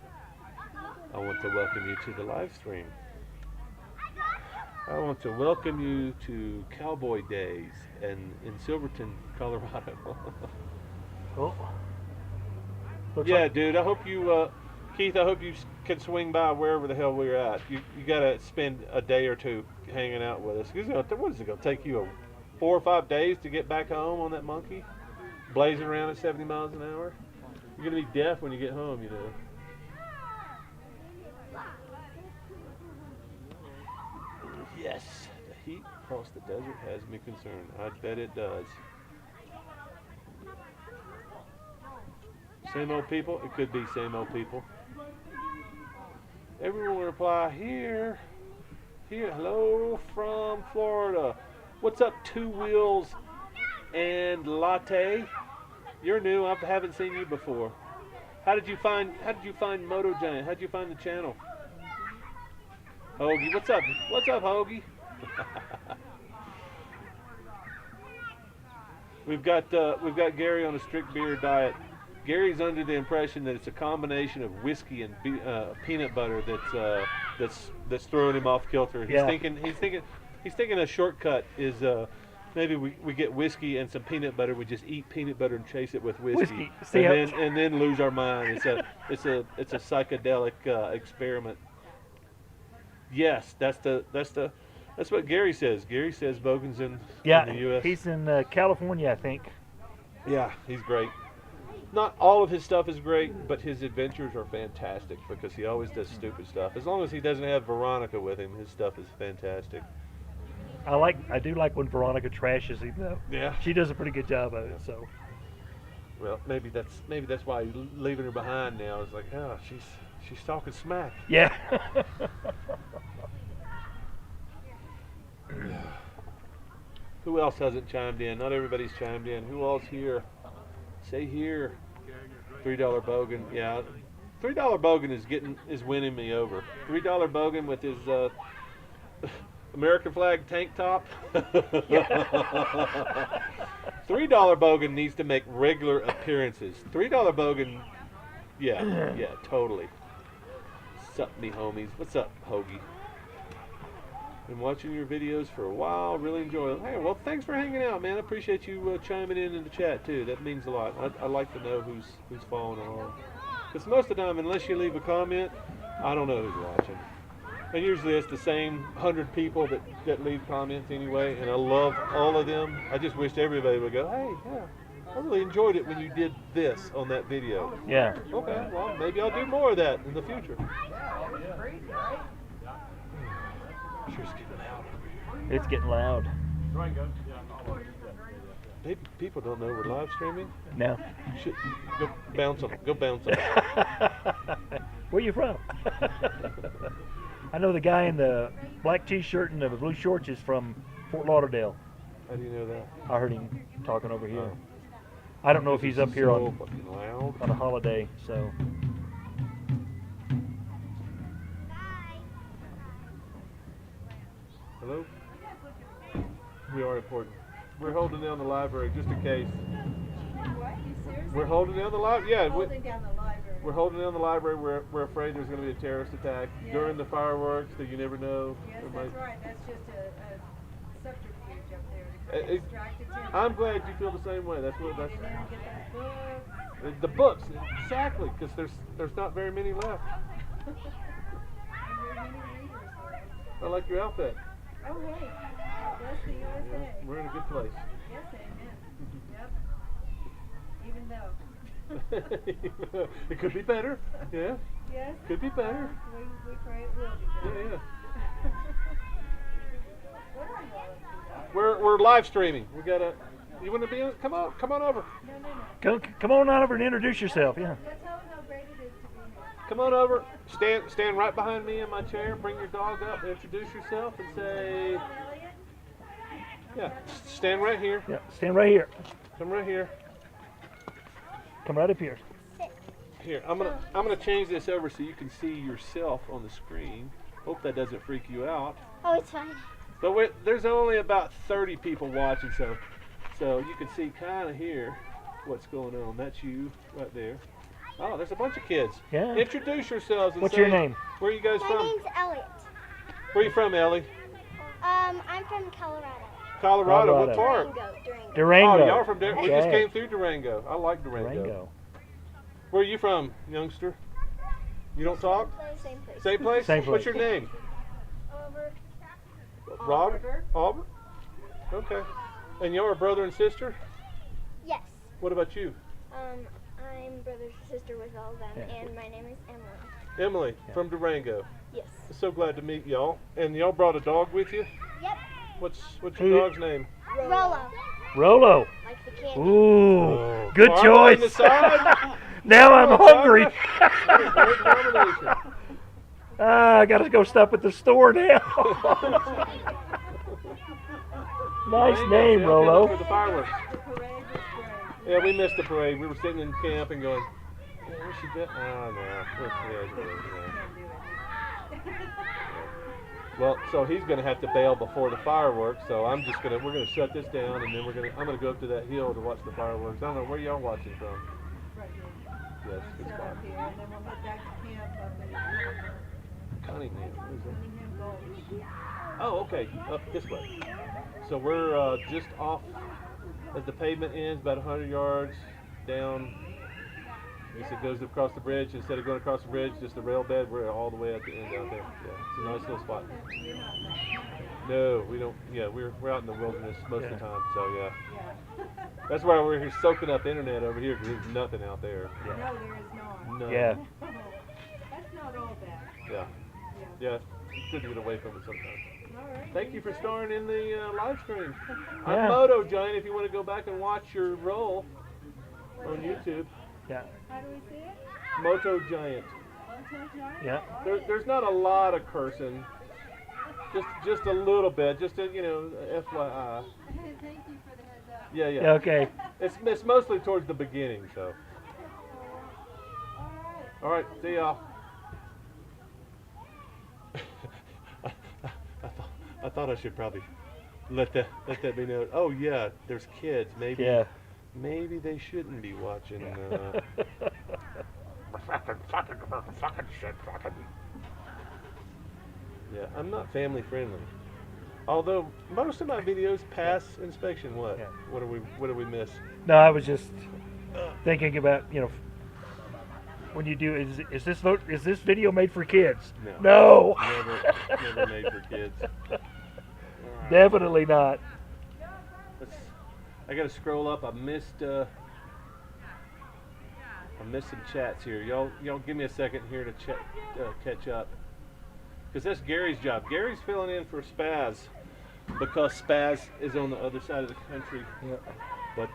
I want to welcome you to the live stream. I want to welcome you to Cowboy Days and in Silverton, Colorado. Oh. Looks Yeah, like, dude. I hope you, Keith. I hope you can swing by wherever the hell we're at. You gotta spend a day or two hanging out with us. What is it gonna take you? 4 or 5 days to get back home on that monkey, blazing around at 70 miles an hour. You're gonna be deaf when you get home, you know. Yes, the heat across the desert has me concerned. I bet it does. Same old people? It could be same old people. Everyone will reply, here, hello from Florida. What's up, Two Wheels and Latte? You're new, I haven't seen you before. How did you find Moto Giant? How did you find the channel? Hoagie, what's up? What's up, Hoagie? We've got Gary on a strict beer diet. Gary's under the impression that it's a combination of whiskey and peanut butter that's throwing him off kilter. He's thinking a shortcut is maybe we get whiskey and some peanut butter. We just eat peanut butter and chase it with whiskey. And then lose our mind. It's a psychedelic experiment. Yes, that's what Gary says. Gary says Bogan's in the U.S. He's in California, I think. Yeah, he's great. Not all of his stuff is great, but his adventures are fantastic because he always does stupid stuff. As long as he doesn't have Veronica with him, his stuff is fantastic. I do like when Veronica trashes him though. Yeah. She does a pretty good job of it. So. Well, maybe that's why he's leaving her behind now. It's like, oh, she's talking smack. Yeah. Who else hasn't chimed in? Not everybody's chimed in. Who all's here? Say here. $3 Bogan. Yeah. $3 Bogan is winning me over. $3 Bogan with his American flag tank top. $3 Bogan needs to make regular appearances. $3 Bogan, yeah, totally. What's up, me homies? What's up, Hoagie? Been watching your videos for a while. Really enjoy them. Hey, well, thanks for hanging out, man. I appreciate you chiming in the chat too. That means a lot. I like to know who's following along. Because most of the time, unless you leave a comment, I don't know who's watching. And usually it's the same 100 people that leave comments anyway, and I love all of them. I just wish everybody would go, hey, yeah, I really enjoyed it when you did this on that video. Yeah. Okay, well, maybe I'll do more of that in the future. Sure it's getting loud over here. It's getting loud. Maybe people don't know we're live streaming. No. Go bounce on them. Go bounce on them. Where you from? I know the guy in the black t-shirt and the blue shorts is from Fort Lauderdale. How do you know that? I heard him talking over here. I don't know if he's up here on a holiday, so. Hello? We are important. We're holding down the library just in case. What? You serious? We're holding down the library. Yeah, Holding down the library. we're holding down the library. We're afraid there's going to be a terrorist attack during the fireworks. So you never know. Yes, that's right. That's just a subterfuge up there to distract attention. I'm glad you feel the same way. That's. And then you get those books. The books, exactly, because there's not very many left. And there are many readers there. I like your outfit. Oh, hey. Bless the USA. Yeah, we're in a good place. Yes, amen. Yep. Even though. It could be better. Yeah. Yes. Could be better. We pray it will be better. Yeah. What are you all up to? We're live streaming. We gotta. You want to be? Come on over. No. Come on over and introduce yourself. Yeah. Let's tell them how great it is to be here. Come on over. Stand right behind me in my chair. Bring your dog up. Introduce yourself and say. Elliot? Yeah. Stand right here. Yeah. Stand right here. Come right here. Come right up here. Here. I'm gonna change this over so you can see yourself on the screen. Hope that doesn't freak you out. Oh, it's fine. But there's only about 30 people watching, so you can see kind of here what's going on. That's you right there. Oh, there's a bunch of kids. Yeah. Introduce yourselves. And What's say, your name? Where are you guys My from? name's Elliot. Where are you from, Ellie? I'm from Colorado. Colorado. What Colorado. part? Durango. Durango. Oh, y'all from Durango. We just Okay. came through Durango. I like Durango. Durango. Where are you from, youngster? You don't talk? Same place. Same place? Same What's place. your name? Over. Robert? Auburn? Okay. And you're a brother and sister? Yes. What about you? I'm brother and sister with all of them, Yeah. and my name is Emily. Emily, Yeah. from Durango. Yes. So glad to meet y'all. And y'all brought a dog with you? Yep. What's your Who- dog's name? Rolo. Rolo. Like the candy. Ooh, good Arm on the choice. side? Now I'm hungry. Great combination. I gotta go stop at the store now. Nice name, For Rolo. the fireworks. The parade was great. Yeah, we missed the parade. We were sitting in camp and going, yeah, where's she been? Oh, no. Yeah. Can't do it. Well, so he's going to have to bail before the fireworks. So we're going to shut this down, and then I'm going to go up to that hill to watch the fireworks. I don't know where y'all watching from. Right here. Yes, good Set spot. up here, and then we'll head back to camp up in Cunningham. Where's that? Cunningham Gulch. Oh, okay, up this way. So we're just off as the pavement ends, about 100 yards down. I guess it goes across the bridge. Instead of going across the bridge, just the rail bed, we're all the way at the end out there. Yeah, it's a nice little spot. You're not like, No, we don't. Yeah, we're out in the wilderness most of the Yeah. time. So yeah, yeah. that's why we're here soaking up internet over here, because there's nothing out there. No, there is not. No. Yeah. That's not all bad. Yeah. Yeah. Yeah. It's good to get away from it sometimes. All right. Thank you for starring in the live stream. Yeah. I'm Moto Giant. If you want to go back and watch your role on YouTube, Yeah. How do we see it? Moto Giant. Yeah. There's not a lot of cursing, just a little bit, just a, FYI. Thank you for the heads up. Yeah, yeah. Yeah, okay. It's mostly towards the beginning, so. All right. All right, see y'all. I thought I should probably let that be known. Oh yeah, there's kids. Maybe Yeah. maybe they shouldn't be watching. Yeah, I'm not family friendly. Although most of my videos pass inspection. What? Yeah. What do we miss? No, I was just thinking about, when you do, is this video made for kids? No. No. Never made for kids. Definitely not. I gotta scroll up. I missed some chats here. Y'all give me a second here to catch up, because that's Gary's job. Gary's filling in for Spaz because Spaz is on the other side of the country. Yeah. But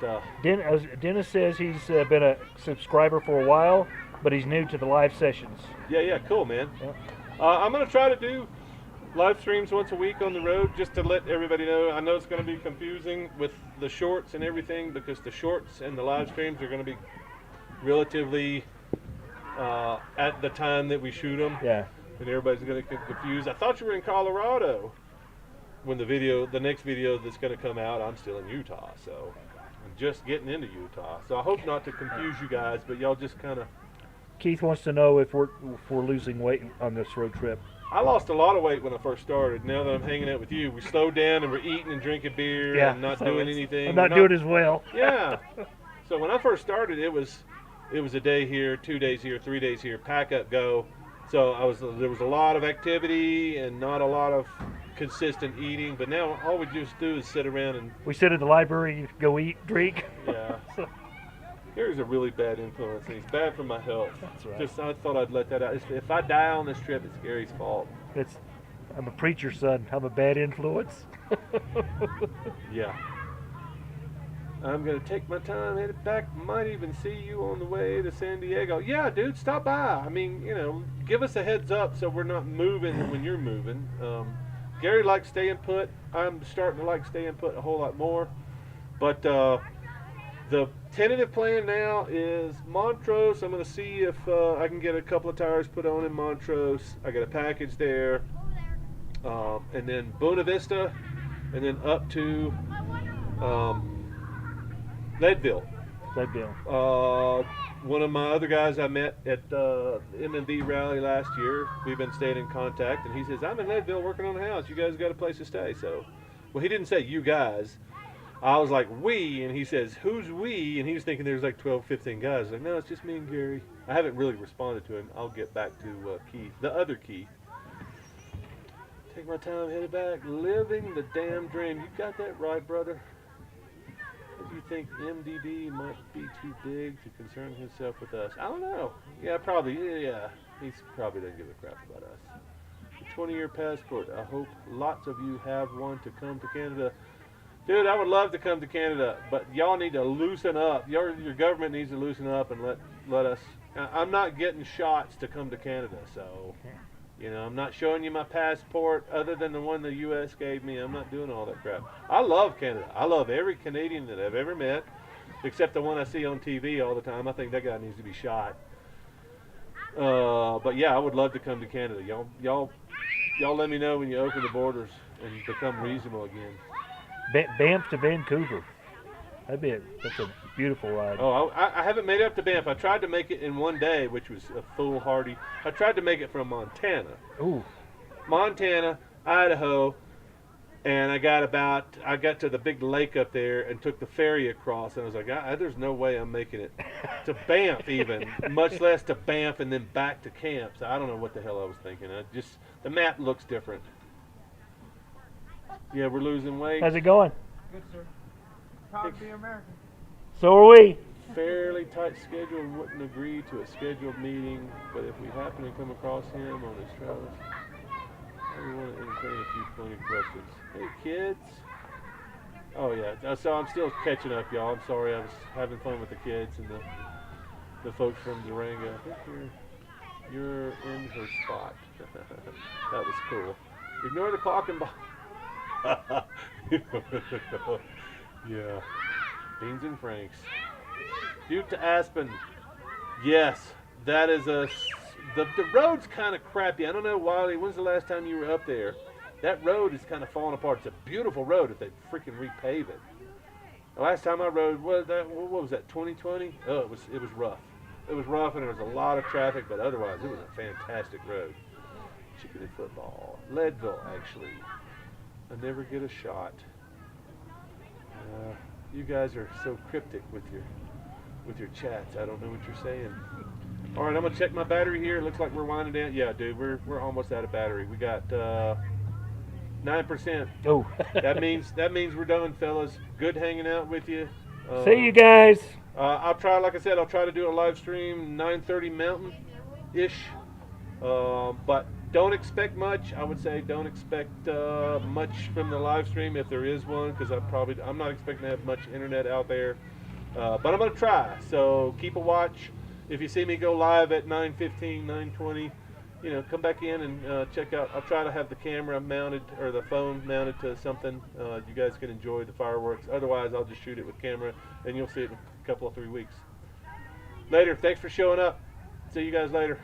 Dennis says he's been a subscriber for a while, but he's new to the live sessions. yeah, cool, man. Yeah. I'm gonna try to do live streams once a week on the road, just to let everybody know. I know it's going to be confusing with the shorts and everything, because the shorts and the live streams are going to be relatively at the time that we shoot them, Yeah. and everybody's going to get confused. I thought you were in Colorado when the next video that's going to come out. I'm still in Utah, so I'm just getting into Utah. So I hope not to confuse you guys, but y'all just kind of. Keith wants to know if we're losing weight on this road trip. I lost a lot of weight when I first started. Now that I'm hanging out with you, we slowed down and we're eating and drinking beer and not so doing anything. I'm not doing as well. Yeah. So when I first started, it was a day here, 2 days here, 3 days here, pack up, go. So there was a lot of activity and not a lot of consistent eating. But now all we just do is sit around and We sit at the library, go eat, drink. yeah. Gary's a really bad influence, and he's bad for my health. That's right. Just I thought I'd let that out. If I die on this trip, it's Gary's fault. I'm a preacher's son. I'm a bad influence. Yeah. I'm gonna take my time, headed back. Might even see you on the way to San Diego. Yeah, dude, stop by. I mean, give us a heads up so we're not moving when you're moving. Gary likes staying put. I'm starting to like staying put a whole lot more. But the tentative plan now is Montrose. I'm gonna see if I can get a couple of tires put on in Montrose. I got a package there. and then Buena Vista, and then up to Leadville. One of my other guys I met at the M&B rally last year, we've been staying in contact, and he says, I'm in Leadville working on a house. You guys got a place to stay. So, well, he didn't say you guys. I was like, we, and he says, who's we? And he was thinking there's like 12, 15 guys. I was like, no, it's just me and Gary. I haven't really responded to him. I'll get back to Keith, the other Keith. Take my time, headed back, living the damn dream. You got that right, brother. Do you think MDB might be too big to concern himself with us? I don't know. Yeah, probably. Yeah, he probably doesn't give a crap about us. The 20-year passport. I hope lots of you have one to come to Canada. Dude, I would love to come to Canada, but y'all need to loosen up. Your government needs to loosen up and let us. I'm not getting shots to come to Canada, so you know, I'm not showing you my passport other than the one the U.S. gave me. I'm not doing all that crap. I love Canada. I love every Canadian that I've ever met, except the one I see on TV all the time. I think that guy needs to be shot. But yeah, I would love to come to Canada. Y'all let me know when you open the borders and become reasonable again. Banff to Vancouver. That's a beautiful ride. Oh, I haven't made it up to Banff. I tried to make it in one day, which was a foolhardy. I tried to make it from Montana. Ooh. Montana, Idaho, and I got to the big lake up there and took the ferry across, and I was like, there's no way I'm making it to Banff even, much less to Banff and then back to camp. So I don't know what the hell I was thinking. The map looks different. Yeah, we're losing weight. How's it going? Good, sir. Proud to be American. So are we. Fairly tight schedule and wouldn't agree to a scheduled meeting, but if we happen to come across him on his travels, I want to entertain a few pointed questions. Hey, kids. Oh, yeah. So I'm still catching up, y'all. I'm sorry. I was having fun with the kids and the folks from Durango. I think you're in her spot. That was cool. Ignore the clock and yeah. Beans and Franks. Butte to Aspen. Yes, that is the road's kind of crappy. I don't know, Wiley, when's the last time you were up there? That road is kind of falling apart. It's a beautiful road if they freaking repave it. The last time I rode, what was that, 2020? Oh, it was rough. It was rough and there was a lot of traffic, but otherwise it was a fantastic road. Chickadee football. Leadville, actually. I never get a shot. You guys are so cryptic with your chats. I don't know what you're saying. All right, I'm gonna check my battery here. It looks like we're winding down. Yeah, dude, we're almost out of battery. We got 9%. Oh. that means we're done, fellas. Good hanging out with you. See you guys. I'll try, like I said, I'll try to do a live stream 9:30 Mountain-ish. But don't expect much. I would say don't expect much from the live stream if there is one, because I'm not expecting to have much internet out there. But I'm going to try. So keep a watch. If you see me go live at 9:15, 9:20, come back in and check out. I'll try to have the camera mounted or the phone mounted to something. You guys can enjoy the fireworks. Otherwise, I'll just shoot it with camera, and you'll see it in a couple of 3 weeks. Later. Thanks for showing up. See you guys later.